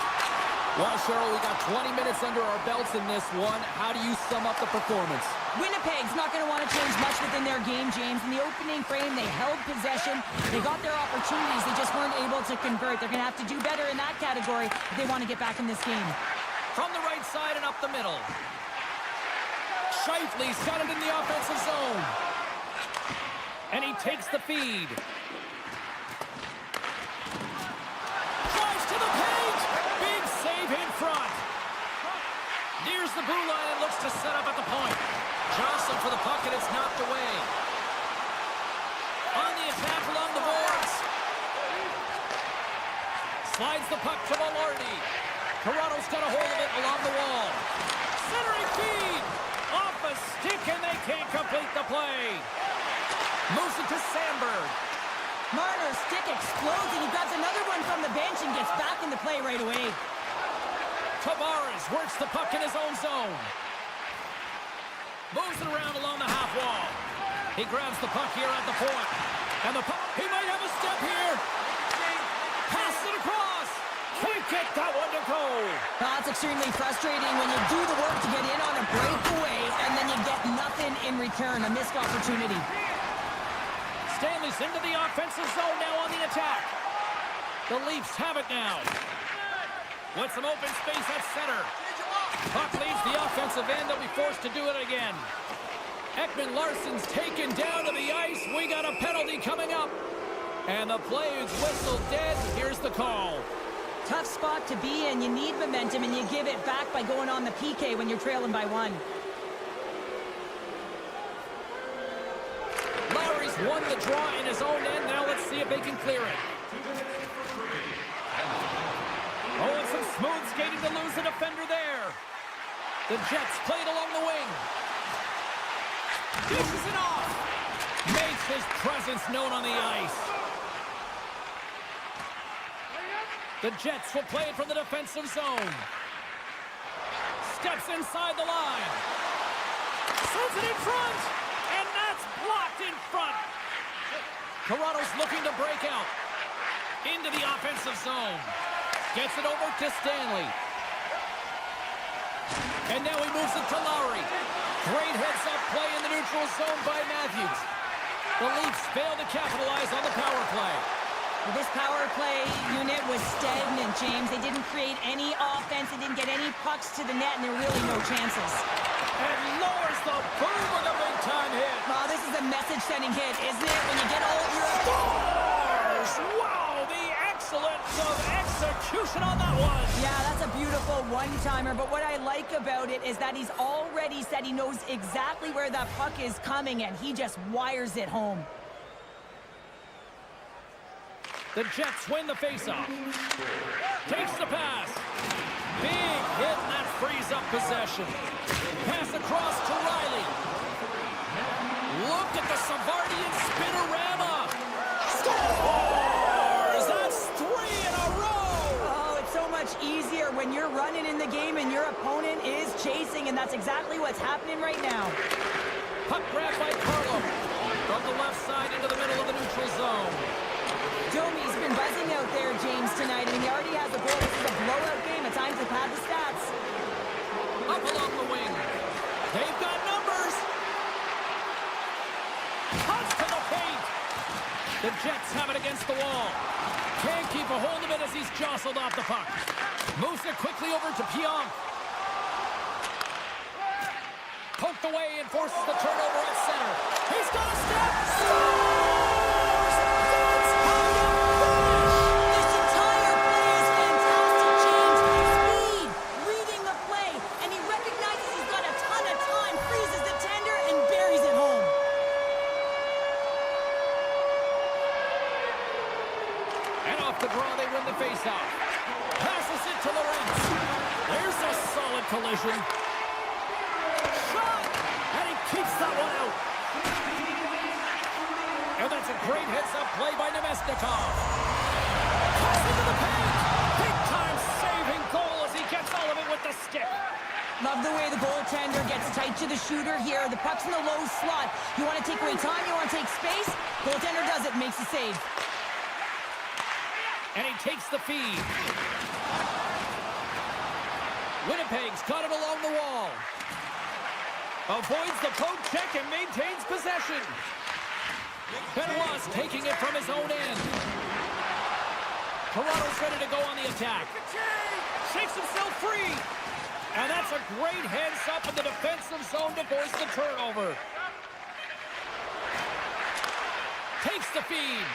Well, Cheryl, we got 20 minutes under our belts in this one. How do you sum up the performance? Winnipeg's not going to want to change much within their game, James. In the opening frame, they held possession. They got their opportunities. They just weren't able to convert. They're going to have to do better in that category if they want to get back in this game. From the right side and up the middle. Shifley's got it in the offensive zone. And he takes the feed. Drives to the paint. Big save in front. Nears the blue line and looks to set up at the point. Johnson for the puck, and it's knocked away. On the attack along the boards. Slides the puck to Velarde. Toronto's got a hold of it along the wall. Centering feed. Off a stick, and they can't complete the play. Moves it to Sandberg. Marner's stick explodes, and he grabs another one from the bench and gets back into play right away. Tavares works the puck in his own zone. Moves it around along the half wall. He grabs the puck here at the point. And the puck, he might have a step here. Passes it across. Can't get that one to go. That's extremely frustrating when you do the work to get in on a breakaway and then you get nothing in return, a missed opportunity. Stanley's into the offensive zone now on the attack. The Leafs have it now. With some open space at center. Puck leaves the offensive end. They'll be forced to do it again. Ekman Larsson's taken down to the ice. We got a penalty coming up. And the play is whistled dead. Here's the call. Tough spot to be in. You need momentum, and you give it back by going on the PK when you're trailing by one. Lowry's won the draw in his own end. Now let's see if they can clear it. Oh, and some smooth skating to lose a defender there. The Jets played along the wing. Dishes it off. Makes his presence known on the ice. The Jets will play it from the defensive zone. Steps inside the line. Sends it in front. And that's blocked in front. Toronto's looking to break out. Into the offensive zone. Gets it over to Stanley. And now he moves it to Lowry. Great heads-up play in the neutral zone by Matthews. The Leafs fail to capitalize on the power play. Well, this power play unit was stagnant, James. They didn't create any offense. They didn't get any pucks to the net, and there were really no chances. And lowers the boom with a big-time hit. Oh, this is a message-sending hit, isn't it? When you get all of your... Scores! Wow, the excellence of execution on that one. Yeah, that's a beautiful one-timer, but what I like about it is that he's already said he knows exactly where that puck is coming, and he just wires it home. The Jets win the faceoff. Takes the pass. Big hit, and that frees up possession. Pass across to Riley. Look at the Savardian spinorama. Scores! That's 3 in a row! Oh, it's so much easier when you're running in the game and your opponent is chasing, and that's exactly what's happening right now. Puck grab by Carlo. From the left side into the middle of the neutral zone. Domi's been buzzing out there, James, tonight. I mean, he already has a goal. This is a blowout game. At times, they've had the stats. Up along the wing. They've got numbers. Cuts to the paint. The Jets have it against the wall. Can't keep a hold of it as he's jostled off the puck. Moves it quickly over to Pionk. Poked away and forces the turnover at center. He's got a step. Scores! That's how you finish. This entire play is fantastic, James. Speed, reading the play, and he recognizes he's got a ton of time, freezes the tender, and buries it home. And off the draw, they win the faceoff. Passes it to Lorentz. There's a solid collision. Shot! And he keeps that one out. And that's a great heads-up play by Nemesnikov. Pass into the paint. Big-time saving goal as he gets all of it with the stick. Love the way the goaltender gets tight to the shooter here. The puck's in the low slot. You want to take away time, you want to take space. Goaltender does it, makes the save. And he takes the feed. Winnipeg's got it along the wall. Avoids the poke check and maintains possession. Benoit's taking it from his own end. Toronto's ready to go on the attack. Shakes himself free. And that's a great heads-up in the defensive zone to force the turnover. Takes the feed.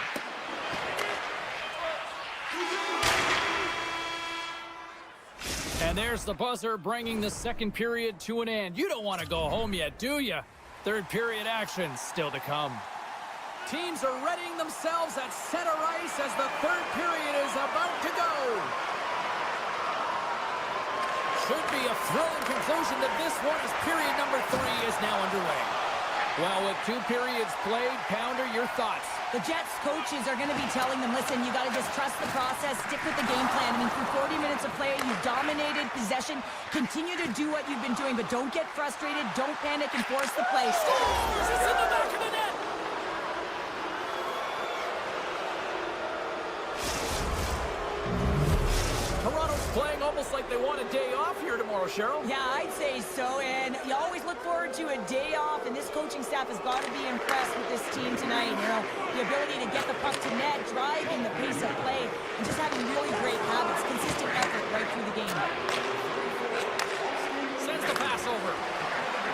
And there's the buzzer, bringing the second period to an end. You don't want to go home yet, do you? Third period action still to come. Teams are readying themselves at center ice as the third period is about to go. Should be a thrilling conclusion to this one as period number 3 is now underway. Well, with 2 periods played, Pounder, your thoughts? The Jets coaches are going to be telling them, listen, you got to just trust the process, stick with the game plan. I mean, through 40 minutes of play, you dominated possession. Continue to do what you've been doing, but don't get frustrated. Don't panic and force the play. Scores! It's in the back of the net! Toronto's playing almost like they want a day off here tomorrow, Cheryl. Yeah, I'd say so, and you always look forward to a day off, and this coaching staff has got to be impressed with this team tonight. You know, the ability to get the puck to net, driving the pace of play, and just having really great habits, consistent effort right through the game. Sends the pass over.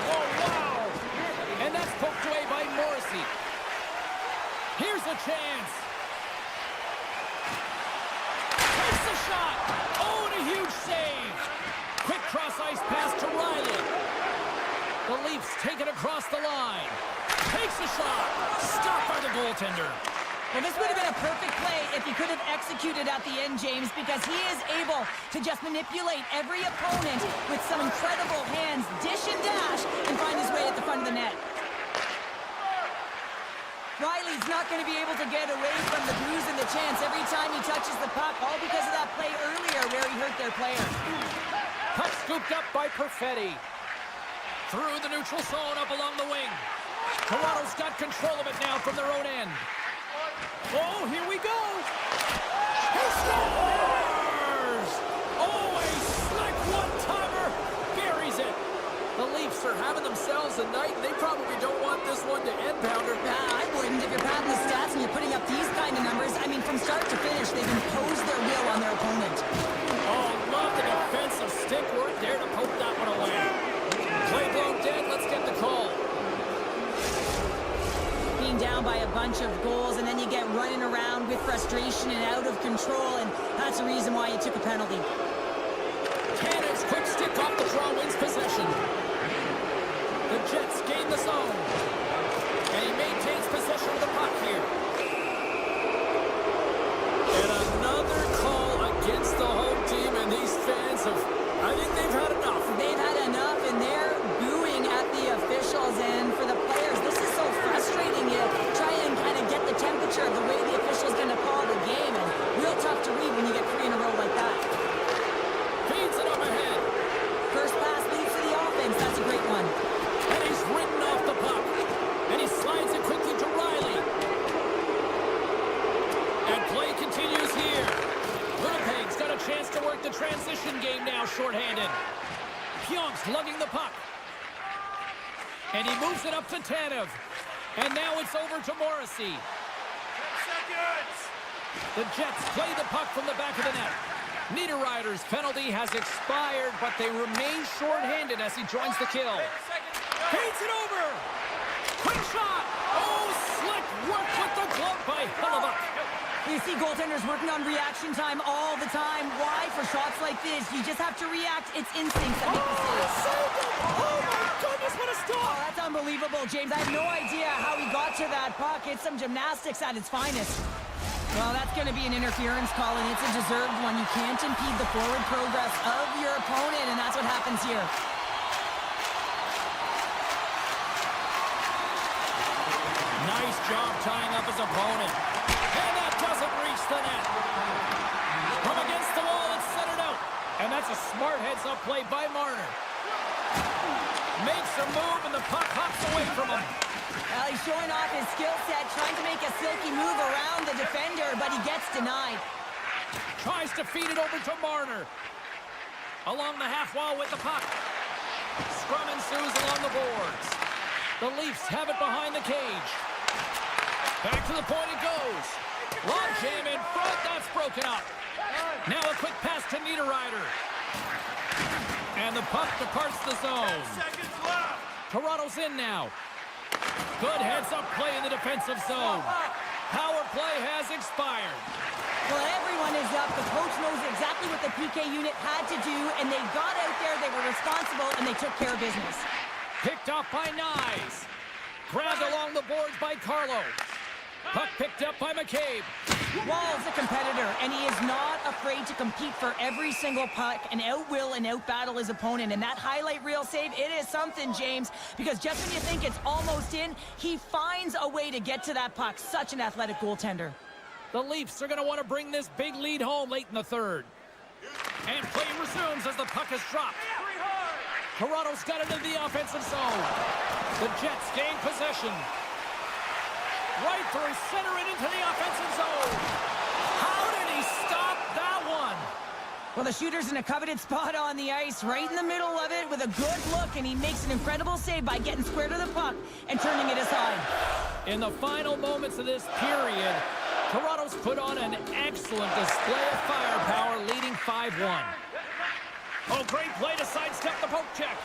Oh, wow! And that's poked away by Morrissey. Here's a chance. Takes the shot. Oh, and a huge save. Quick cross-ice pass to Riley. The Leafs take it across the line. Takes a shot. Stopped by the goaltender. Well, this would have been a perfect play if he could have executed at the end, James, because he is able to just manipulate every opponent with some incredible hands, dish and dash, and find his way at the front of the net. Riley's not going to be able to get away from the bruise and the chance every time he touches the puck, all because of that play earlier where he hurt their player. Puck scooped up by Perfetti. Through the neutral zone up along the wing. Toronto's got control of it now from their own end. Oh, here we go! He scores! Oh, a slick one-timer! Buries it! The Leafs are having themselves a night, and they probably don't want this one to end, Pounder. I wouldn't. If you're padding the stats and you're putting up these kind of numbers, I mean, from start to finish, they've imposed their will on their opponent. Oh, love the defensive stick work there to poke that one away. Play blown dead, let's get the call. Being down by a bunch of goals, and then you get running around with frustration and out of control, and that's the reason why you took a penalty. Cannon's quick stick off the draw wins possession. The Jets gain the zone. And he maintains possession of the puck here. And another call against the home team, and these fans have, I think they've had enough. They've had enough, and they're booing at the officials, and for the players, this is so frustrating. You try and kind of get the temperature of the way the official's going to call the game, and real tough to read when you get 3 in a row like that. Feeds it up ahead. First pass leads to the offense. That's a great one. And he's ridden off the puck. And he slides it quickly to Riley. And play continues here. Winnipeg's got a chance to work the transition game now, shorthanded. Pionk's lugging the puck. And he moves it up to Tanev. And now it's over to Morrissey. 10 seconds. The Jets play the puck from the back of the net. Niederreiter's penalty has expired, but they remain shorthanded as he joins the kill. 10 seconds. Feeds it over. Quick shot. Oh, slick work with the glove by Hellebuyck. You see goaltenders working on reaction time all the time. Why? For shots like this, you just have to react. It's instincts that make the save. Oh, my goodness, what a Oh, stop. that's unbelievable, James. I have no idea how he got to that puck. It's some gymnastics at its finest. Well, that's going to be an interference call, and it's a deserved one. You can't impede the forward progress of your opponent, and that's what happens here. Nice job tying up his opponent. And that doesn't reach the net. From against the wall, it's centered out. And that's a smart heads-up play by Marner. Makes a move, and the puck hops away from him. Well, he's showing off his skill set, trying to make a silky move around the defender, but he gets denied. Tries to feed it over to Marner. Along the half wall with the puck. Scrum ensues along the boards. The Leafs have it behind the cage. Back to the point it goes. Long jam in front, that's broken up. Now a quick pass to Niederreiter. And the puck departs the 10 zone. seconds left. Toronto's in now. Good heads-up play in the defensive zone. Power play has expired. Well, everyone is up. The coach knows exactly what the PK unit had to do, and they got out there, they were responsible, and they took care of business. Picked off by Nyes. Grabbed along the boards by Carlo. Puck picked up by McCabe. Wall's a competitor, and he is not afraid to compete for every single puck and out-will and out-battle his opponent. And that highlight reel save, it is something, James, because just when you think it's almost in, he finds a way to get to that puck. Such an athletic goaltender. The Leafs are going to want to bring this big lead home late in the third. And play resumes as the puck is dropped. Toronto's got it into the offensive zone. The Jets gain possession. Right through center and into the offensive zone. How did he stop that one? Well, the shooter's in a coveted spot on the ice, right in the middle of it with a good look, and he makes an incredible save by getting square to the puck and turning it aside. In the final moments of this period, Toronto's put on an excellent display of firepower, leading 5-1. Oh, great play to sidestep the poke check.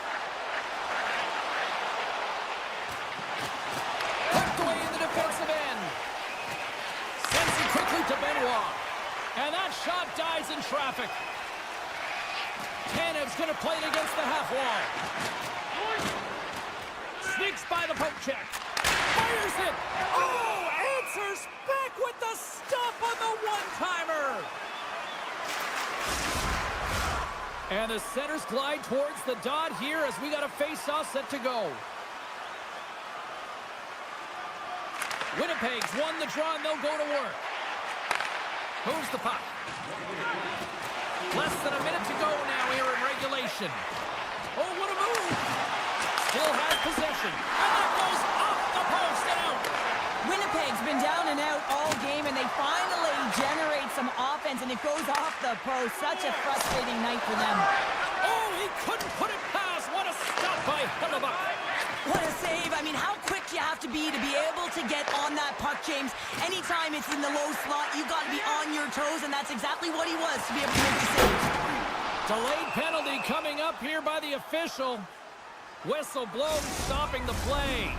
Tucked away in the defensive end. Sends it quickly to Benoit. And that shot dies in traffic. Tanev's going to play it against the half wall. Sneaks by the poke check. Fires it. Oh, answers back with the stuff on the one-timer. And the centers glide towards the dot here as we got a face-off set to go. Winnipeg's won the draw and they'll go to work. Moves the puck. Less than a minute to go now here in regulation. Oh, what a move. Still has possession. And that goes off the post and out. Winnipeg's been down and out all game, and they finally generate some offense, and it goes off the post. Such a frustrating night for them. Oh, he couldn't put it past. What a stop by Hellebuck. What a save. I mean, how quick you have to be able to get on that puck, James. Anytime it's in the low slot, you've got to be on your toes, and that's exactly what he was to be able to make the save. Delayed penalty coming up here by the official. Whistle blown, stopping the play.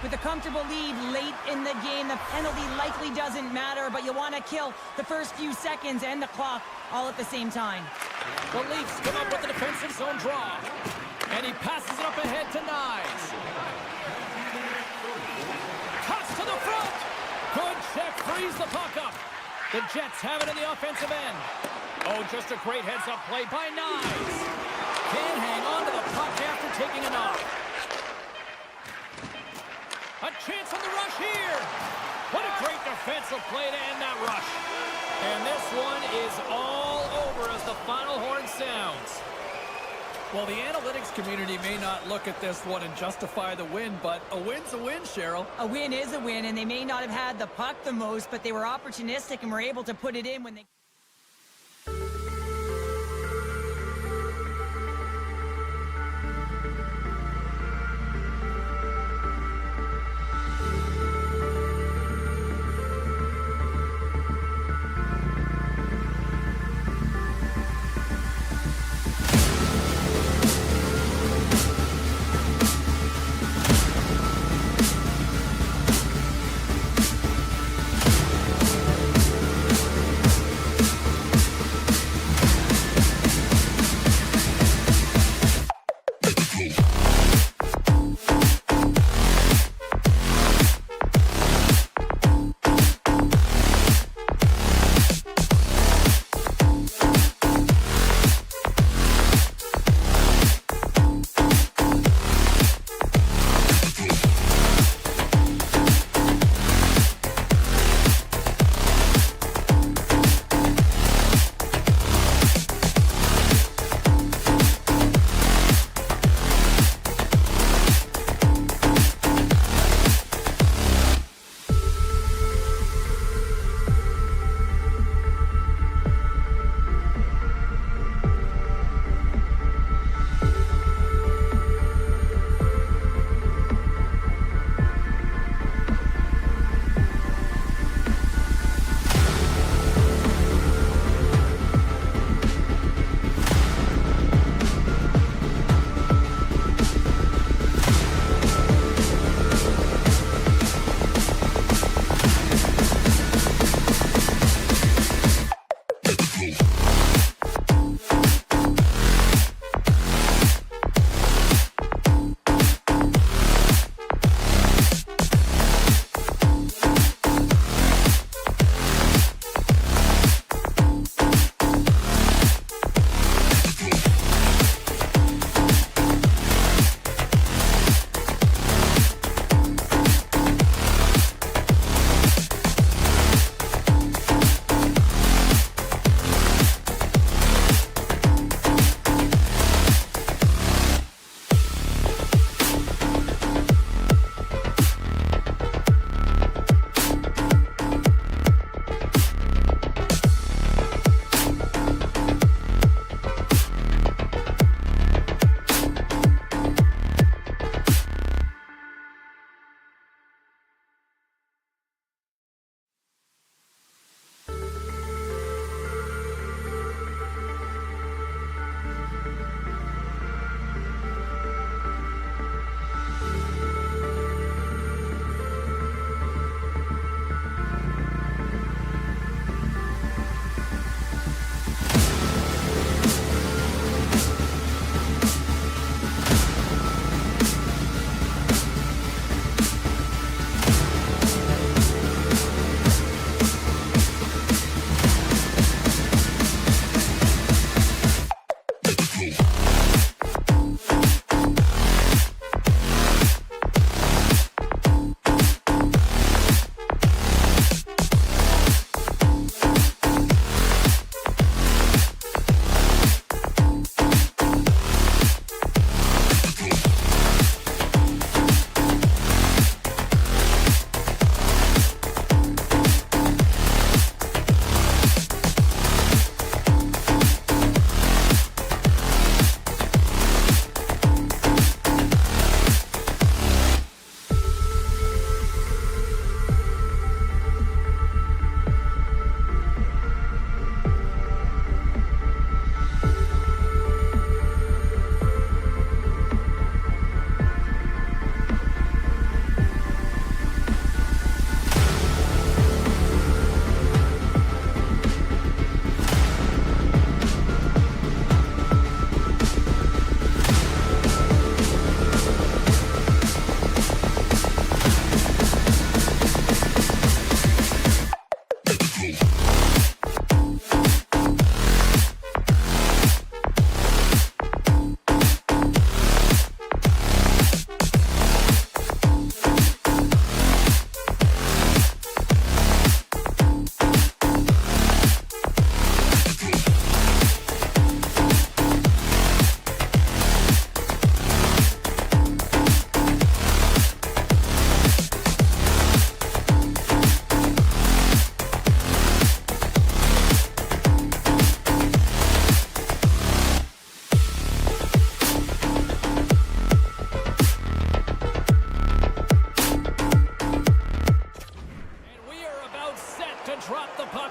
With a comfortable lead late in the game, the penalty likely doesn't matter, but you want to kill the first few seconds and the clock all at the same time. The Leafs come up with the defensive zone draw. And he passes it up ahead to Nyes. Cuts to the front. Good check, frees the puck up. The Jets have it in the offensive end. Oh, just a great heads-up play by Nyes. Can't hang on to the puck after taking a knock. A chance on the rush here. What a great defensive play to end that rush. And this one is all over as the final horn sounds. Well, the analytics community may not look at this one and justify the win, but a win's a win, Cheryl. A win is a win, and they may not have had the puck the most, but they were opportunistic and were able to put it in when they...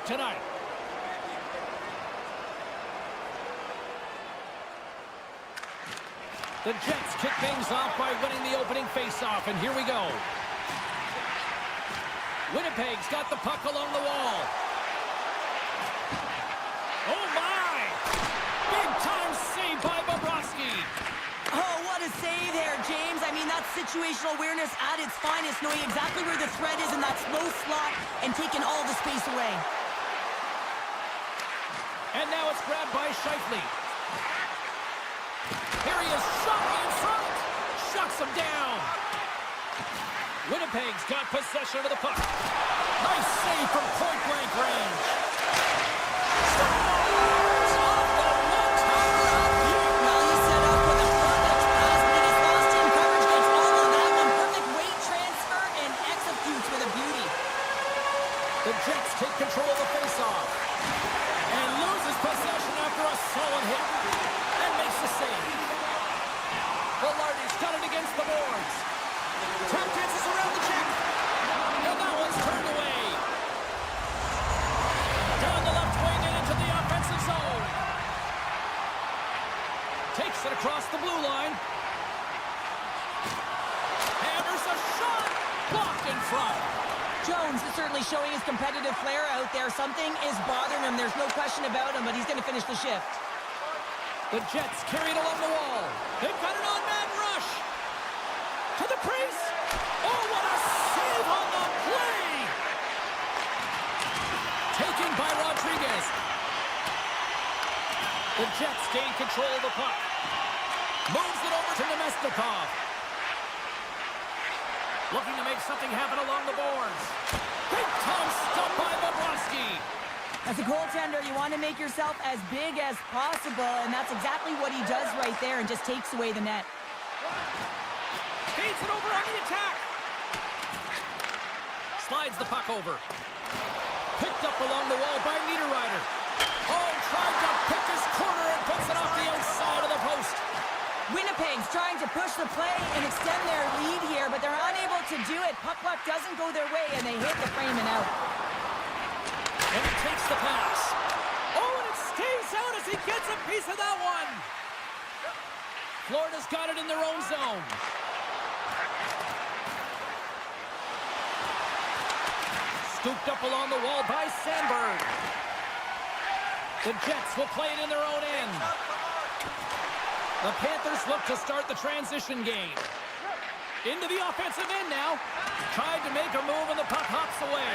tonight. The Jets kick things off by winning the opening face-off, and here we go. Winnipeg's got the puck along the wall. Oh, my! Big-time save by Bobrovsky. Oh, what a save there, James. I mean, that's situational awareness at its finest, knowing exactly where the threat is in that slow slot and taking all the space away. And now it's grabbed by Scheifele. Here he is, shot in front. Shuts him down. Winnipeg's got possession of the puck. Nice save from point-blank range. Well, he set up with a perfect pass, but he's lost in coverage, gets all of that one. Perfect weight transfer and executes with a beauty. The Jets take control of the faceoff and loses possession after a solid hit and makes the save. Velarde's got it against the boards. Tap dances around the check. And that one's turned away. Down the left wing and into the offensive zone. Takes it across the blue line. Hammers a shot. Blocked in front. Jones is certainly showing his competitive flair out there. Something is bothering him. There's no question about him, but he's going to finish the shift. The Jets carry it along the wall. They've got an on-man rush. To the crease. Oh, what a save on the play. Taken by Rodriguez. The Jets gain control of the puck. Moves it over to Nemestikov. Looking to make something happen along the boards. Big time stop by Bobrovsky. As a goaltender, you want to make yourself as big as possible, and that's exactly what he does right there and just takes away the net. Feeds it over on the attack. Slides the puck over. Picked up along the wall by Niederreiter. Oh, tried to pick his corner and puts it off the outside of the post. Winnipeg's trying to push the play and extend their lead here, but they're unable to do it. Puck doesn't go their way, and they hit the frame and out. And he takes the pass. Oh, and it stays out as he gets a piece of that one. Florida's got it in their own zone. Scooped up along the wall by Sandberg. The Jets will play it in their own end. The Panthers look to start the transition game. Into the offensive end now. Tried to make a move and the puck hops away.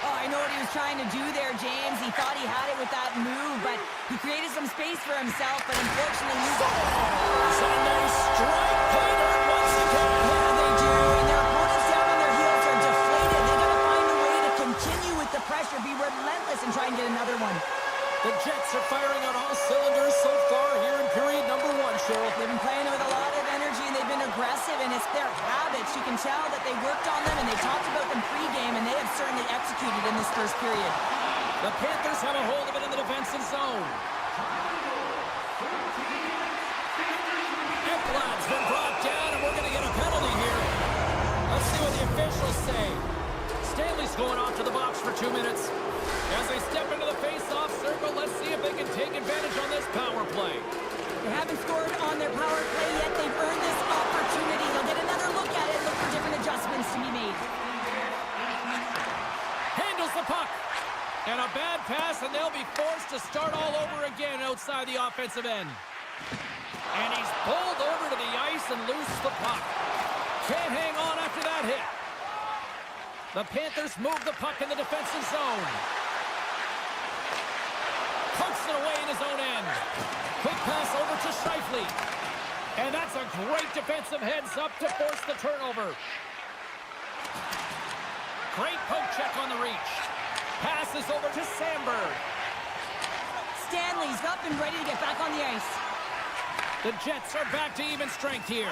Oh, I know what he was trying to do there, James. He thought he had it with that move, but he created some space for himself, but unfortunately... And they strike Painter once again. Yeah, they do, and their opponents down on their heels are deflated. They got to find a way to continue with the pressure, be relentless, and try and get another one. The Jets are firing on all cylinders so far here in period number 1, Cheryl. They've been playing with a lot of energy, and they've been aggressive, and it's their habits. You can tell that they worked on them, and they talked about them pregame, and they have certainly executed in this first period. The Panthers have a hold of it in the defensive zone. Ekblad's been brought down, and we're going to get a penalty here. Let's see what the officials say. Stanley's going off to the box for 2 minutes. As they step into the face-off circle, let's see if they can take advantage on this power play. They haven't scored on their power play yet. They've earned this opportunity. They'll get another look at it, look for different adjustments to be made. Handles the puck. And a bad pass, and they'll be forced to start all over again outside the offensive end. And he's pulled over to the ice and loosed the puck. Can't hang on after that hit. The Panthers move the puck in the defensive zone. Quick pass over to Scheifele. And that's a great defensive heads-up to force the turnover. Great poke check on the reach. Passes over to Sandberg. Stanley's up and ready to get back on the ice. The Jets are back to even strength here.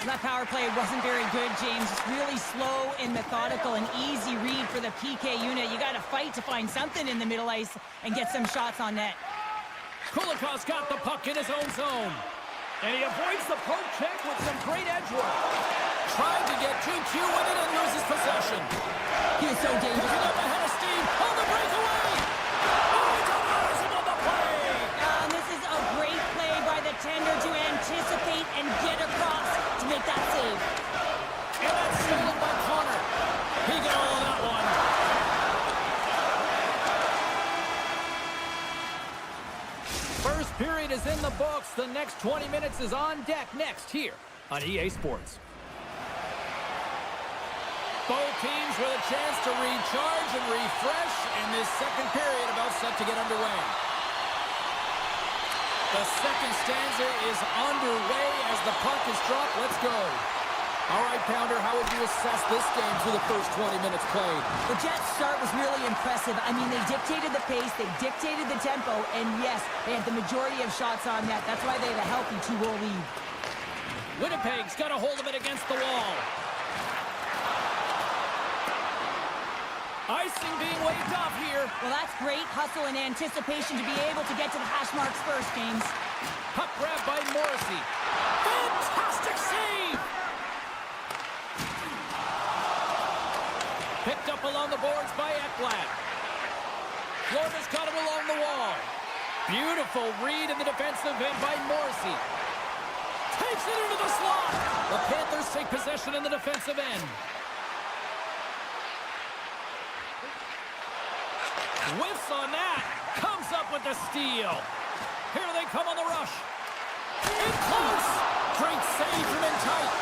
That power play wasn't very good, James. It's really slow and methodical, an easy read for the PK unit. You got to fight to find something in the middle ice and get some shots on net. Kulikov's got the puck in his own zone. And he avoids the poke check with some great edge work. Trying to get 2Q with it and loses possession. He was so dangerous. Picking up ahead of steam on the breakaway. Oh, he denies him on the play. And this is a great play by the tender to anticipate and get across to make that save. And that's stolen by Connor. He got all of that one. First period is in the books. The next 20 minutes is on deck next here on EA Sports. Both teams with a chance to recharge and refresh, and this second period about set to get underway. The second stanza is underway as the puck is dropped. Let's go. All right, Pounder, how would you assess this game through the first 20 minutes played? The Jets' start was really impressive. I mean, they dictated the pace, they dictated the tempo, and yes, they had the majority of shots on net. That's why they had a healthy 2-goal lead. Winnipeg's got a hold of it against the wall. Icing being waved off here. Well, that's great hustle and anticipation to be able to get to the hash marks first, James. Puck grab by Morrissey. Fantastic save! Picked up along the boards by Ekblad. Florida's got it along the wall. Beautiful read in the defensive end by Morrissey. Takes it into the slot. The Panthers take possession in the defensive end. Whiffs on that. Comes up with the steal. Here they come on the rush. In close. Great save from in tight.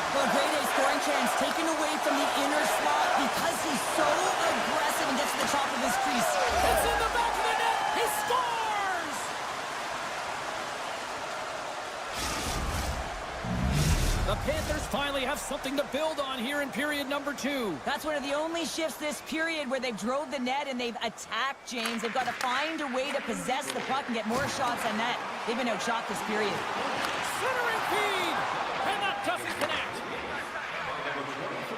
Well, a great A scoring chance taken away from the inner slot because he's so aggressive and gets to the top of his crease. It's in the back of the net. He scores! The Panthers finally have something to build on here in period number 2. That's one of the only shifts this period where they've drove the net and they've attacked, James. They've got to find a way to possess the puck and get more shots on net. They've been outshot this period. Centering feed! And that doesn't connect.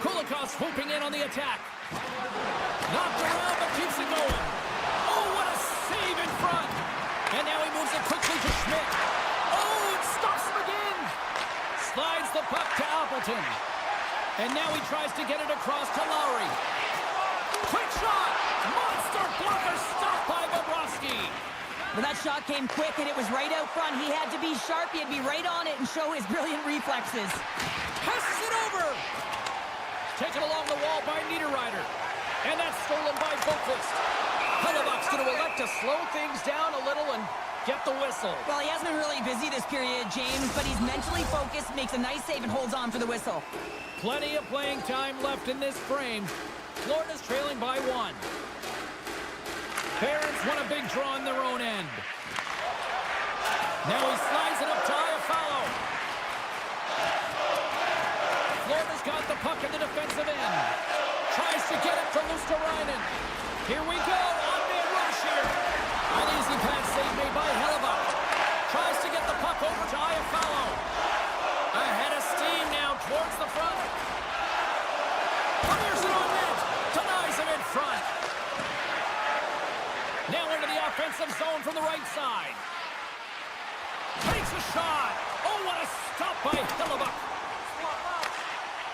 Kulikov swooping in on the attack. Knocked around but keeps it going. Oh, what a save in front! And now he moves it quickly to Schmidt. Oh, it stops him again! Slides the puck to Appleton. And now he tries to get it across to Lowry. Quick shot! Monster blocker stopped by Bobrovsky. But that shot came quick and it was right out front. He had to be sharp. He had to be right on it and show his brilliant reflexes. Passes it over. Taken along the wall by Niederreiter. And that's stolen by Boqvist. Hellebuck's going to elect to slow things down a little and get the whistle. Well, he hasn't been really busy this period, James, but he's mentally focused, makes a nice save, and holds on for the whistle. Plenty of playing time left in this frame. Florida's trailing by 1. Barons want a big draw in their own end. Now he slides it up to Iafallo. Florida's got the puck in the defensive end. Tries to get it to Luosterainen. Here we go, on-man rush here. An easy pass save made by Hellebuck. Tries to get the puck over to Iafallo. Ahead of steam now towards the front. Fires it on net. Denies him in front. Now into the offensive zone from the right side. Takes a shot. Oh, what a stop by Hellebuck.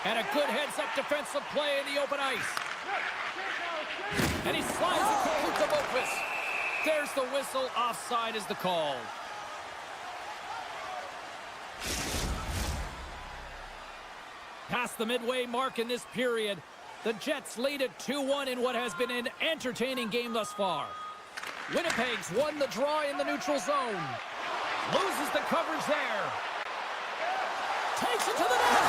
And a good heads-up defensive play in the open ice. And he slides it quickly to Boqvist. There's the whistle. Offside is the call. Past the midway mark in this period, the Jets lead at 2-1 in what has been an entertaining game thus far. Winnipeg's won the draw in the neutral zone. Loses the coverage there. Takes it to the net.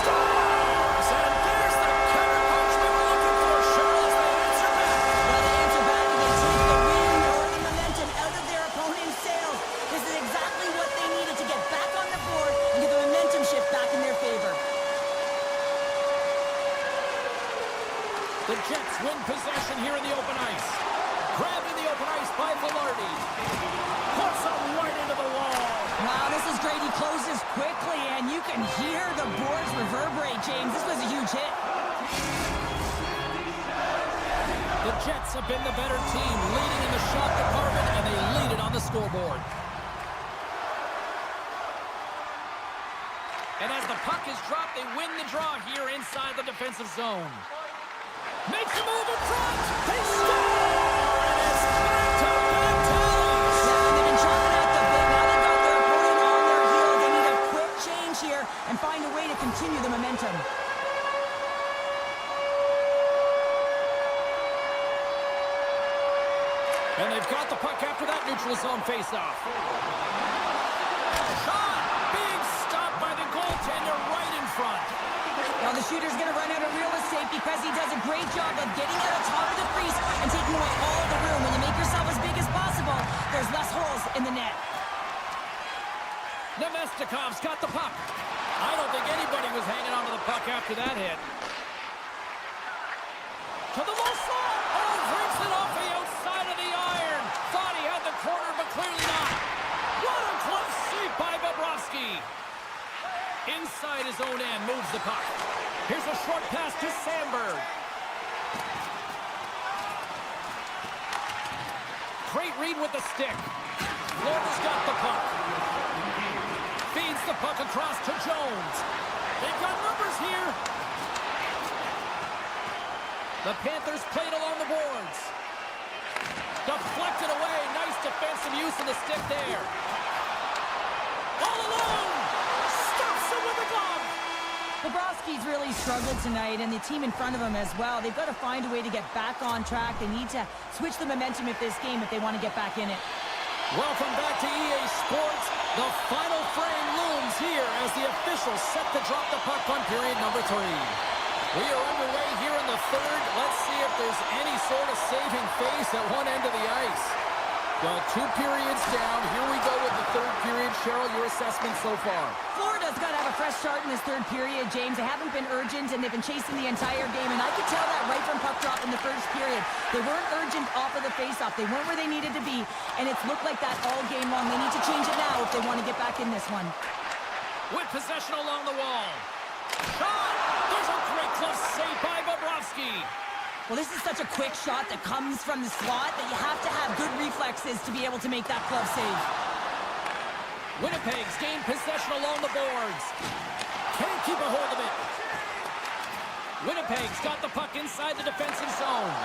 Scores! And there's the counter-punch we were looking for. Charlotte, they answer back. Well, they answer back and they take the wind or the momentum out of their opponent's sails. This is exactly by Velarde. Puts him right into the wall. Wow, this is great. He closes quickly, and you can hear the boards reverberate, James. This was a huge hit. The Jets have been the better team, leading in the shot department, and they lead it on the scoreboard. And as the puck is dropped, they win the draw here inside the defensive zone. Makes a move in front. They score! And it's back-to-back tallies. Yeah, they've been chopping at the bit. Now they've got their opponent on their heels. They need a quick change here and find a way to continue the momentum. And they've got the puck after that neutral zone faceoff. Shot! Big stop by the goaltender right in front. Now the shooter's going to run out of real estate because he does a great job of getting out of top of the crease and taking away all the room. When you make yourself as big as possible, there's less holes in the net. Nemestikov's got the puck. I don't think anybody was hanging onto the puck after that hit. To the low slot. Oh, rips it off the outside of the iron. Thought he had the corner, but clearly not. What a close save by Bobrovsky. Inside his own end, moves the puck. Here's a short pass to Sandberg. Great read with the stick. Florida's got the puck. Feeds the puck across to Jones. They've got numbers here. The Panthers played along the boards. Deflected away. Nice defensive use of the stick there. All alone. Stops him with the glove. Bobrovsky's really struggled tonight, and the team in front of him as well. They've got to find a way to get back on track. They need to switch the momentum of this game if they want to get back in it. Welcome back to EA Sports. The final frame looms here as the officials set to drop the puck on period number 3. We are underway here in the third. Let's see if there's any sort of saving face at one end of the ice. Well, 2 periods down. Here we go with the third period. Cheryl, your assessment so far? Florida's got to have a fresh start in this third period, James. They haven't been urgent, and they've been chasing the entire game, and I could tell that right from puck drop in the first period. They weren't urgent off of the faceoff. They weren't where they needed to be, and it's looked like that all game long. They need to change it now if they want to get back in this one. With possession along the wall. Shot! There's a great close save by Bobrovsky. Well, this is such a quick shot that comes from the slot that you have to have good reflexes to be able to make that glove save. Winnipeg's gained possession along the boards. Can't keep a hold of it. Winnipeg's got the puck inside the defensive zone.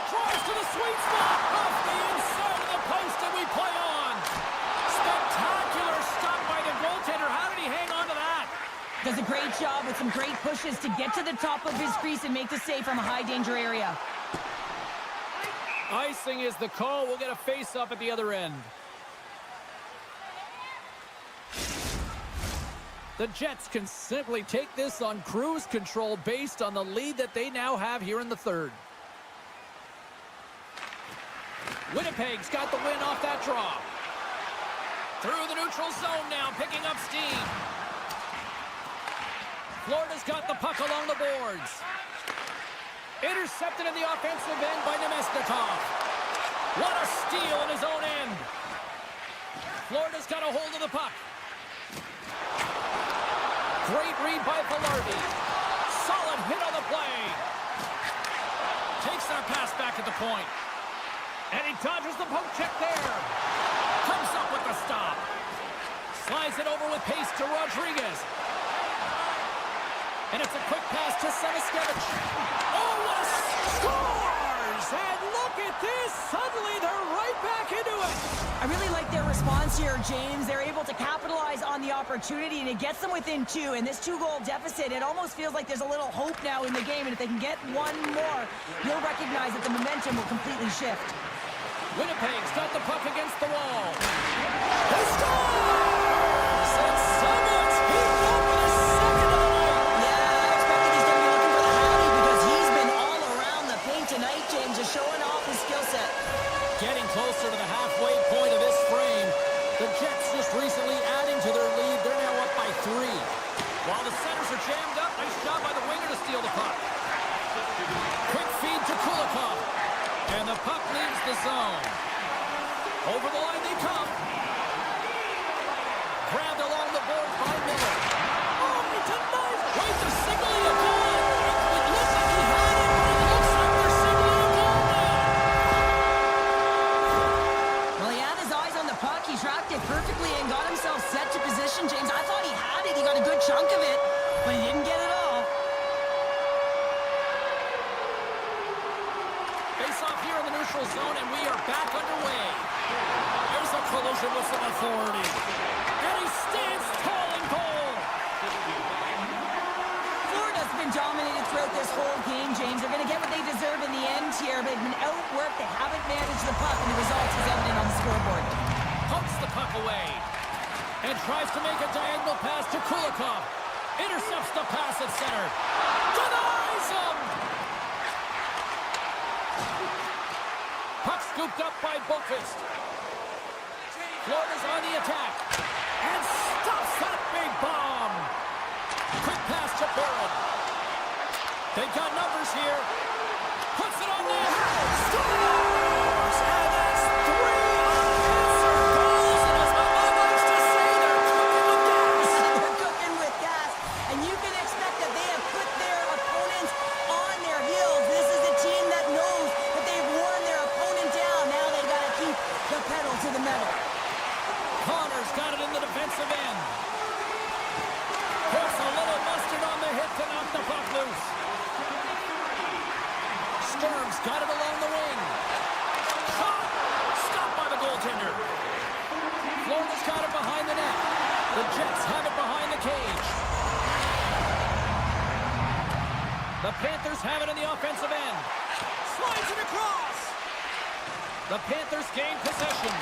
Drives to the sweet spot. Off the inside of the post, and we play on. Spectacular stop by the goaltender. How did he hang on to that? Does a great job with some great pushes to get to the top of his crease and make the save from a high-danger area. Icing is the call. We'll get a face-up at the other end. The Jets can simply take this on cruise control based on the lead that they now have here in the third. Winnipeg's got the win off that draw. Through the neutral zone now, picking up steam. Florida's got the puck along the boards. Intercepted in the offensive end by Nemestikov. What a steal in his own end. Florida's got a hold of the puck. Great read by Velarde. Solid hit on the play. Takes that pass back at the point. And he dodges the poke check there. Comes up with the stop. Slides it over with pace to Rodriguez. And it's a quick pass to Semiskevich. Oh, what a scores! And look at this. Suddenly they're right back into it. I really like their response here, James. They're able to capitalize on the opportunity, and it gets them within 2. And this 2-goal deficit, it almost feels like there's a little hope now in the game. And if they can get one more, you'll recognize that the momentum will completely shift. Winnipeg's got the puck against the wall. He scores! And someone's heaped up with a second of the night. Yeah, I expected he's going to be looking for the hattie because he's been all around the paint tonight, James, just showing off his skill set. Getting closer to the halfway point of this frame. The Jets just recently adding to their lead. They're now up by 3. While the centers are jammed up, nice job by the winger to steal the puck. Quick feed to Kulikov. And the puck leaves the zone. Over the line they come. Grabbed along the boards by Miller. Oh, it's a nice... Wait, they're signaling a goal. It looks like he had it, but it looks like they're signaling a goal now. Well, he had his eyes on the puck. He tracked it perfectly and got himself set to position, James. I thought he had it. He got a good chunk of it, but he didn't get it all. Face-off here in the neutral zone, and we are back underway. There's a collision with some authority. And he stands tall and bold. Florida's been dominated throughout this whole game, James. They're going to get what they deserve in the end here. They've been outworked. They haven't managed the puck, and the result is evident on the scoreboard. Pumps the puck away. And tries to make a diagonal pass to Kulikov. Intercepts the pass at center. Denies him! Puck scooped up by Boqvist. Florida's on the attack. And stops that big bomb. Quick pass to Barron. They've got numbers here. Puts it on net. Scores! And that's 3 unanswered goals. And as my mom likes to say, they're cooking with gas. They're cooking with gas. And you can expect that they have put their opponents on their heels. This is a team that knows that they've worn their opponent down. Now they've got to keep the pedal to the metal. Connor's got it in the defensive end. Puts a little mustard on the hit to knock the puck loose. Sturm's got it along the wing. Shot! Stopped by the goaltender. Florida's got it behind the net. The Jets have it behind the cage. The Panthers have it in the offensive end. Slides it across. The Panthers gain possession.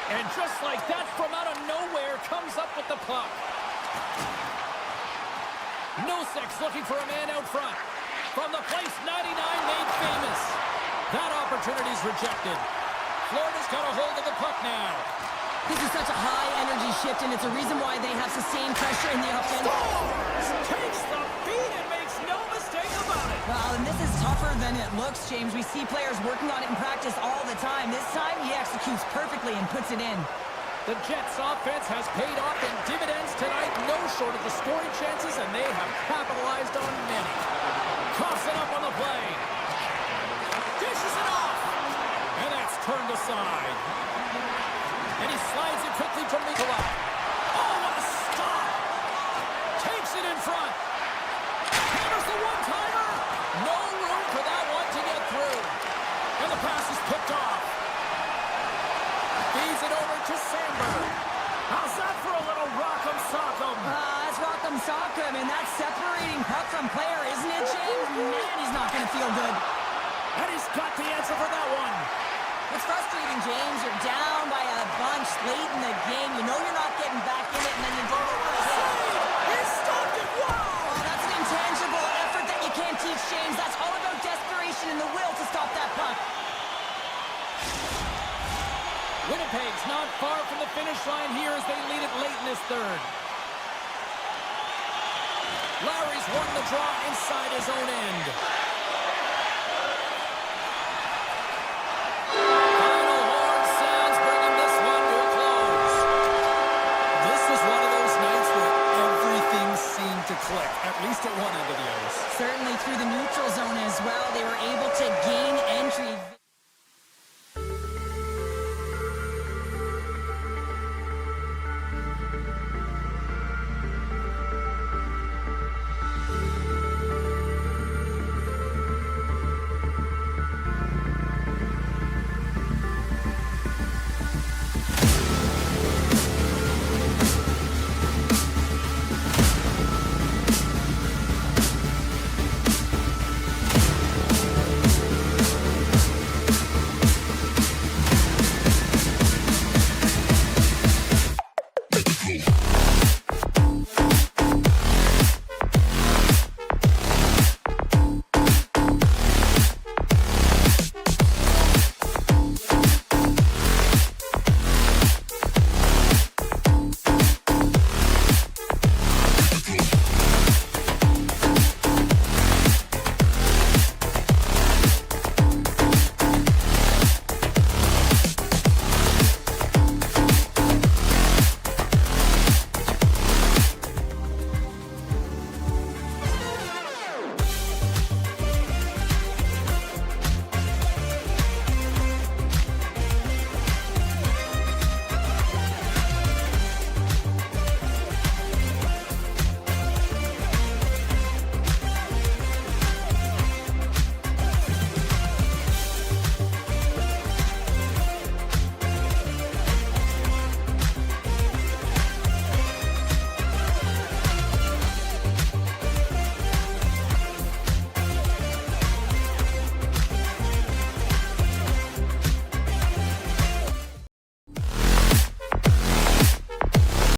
And just like that, from out of nowhere, comes up with the puck. Nosek's looking for a man out front. From the place 99 made famous. That opportunity's rejected. Florida's got a hold of the puck now. This is such a high-energy shift, and it's a reason why they have sustained pressure in the offense. Scores! Takes the beat and makes no mistake about it. Well, and this is tougher than it looks, James. We see players working on it in practice all the time. This time, he executes perfectly and puts it in. The Jets' offense has paid off in dividends tonight, no short of the scoring chances, and they have capitalized on many. Coughs it up on the play. Dishes it off. And that's turned aside. And he slides it quickly to Mikula. Oh, what a stop! Takes it in front. Hammers the one-timer. No room for that one to get through. And the pass is picked off. Feeds it over to Sandberg. How's that for a little rock'em sock'em? That's rock'em sock'em, and that's separating puck from player, isn't it, James? Man, he's not going to feel good. And he's got the answer for that one. It's frustrating, James. You're down by a bunch late in the game. You know you're not getting back in it, and then you deliver a hit. He stopped it! Wow! Oh, that's an intangible effort that you can't teach, James. That's all about desperation and the will to stop that puck. Winnipeg's not far from the finish line here as they lead it late in this third. Lowry's won the draw inside his own end.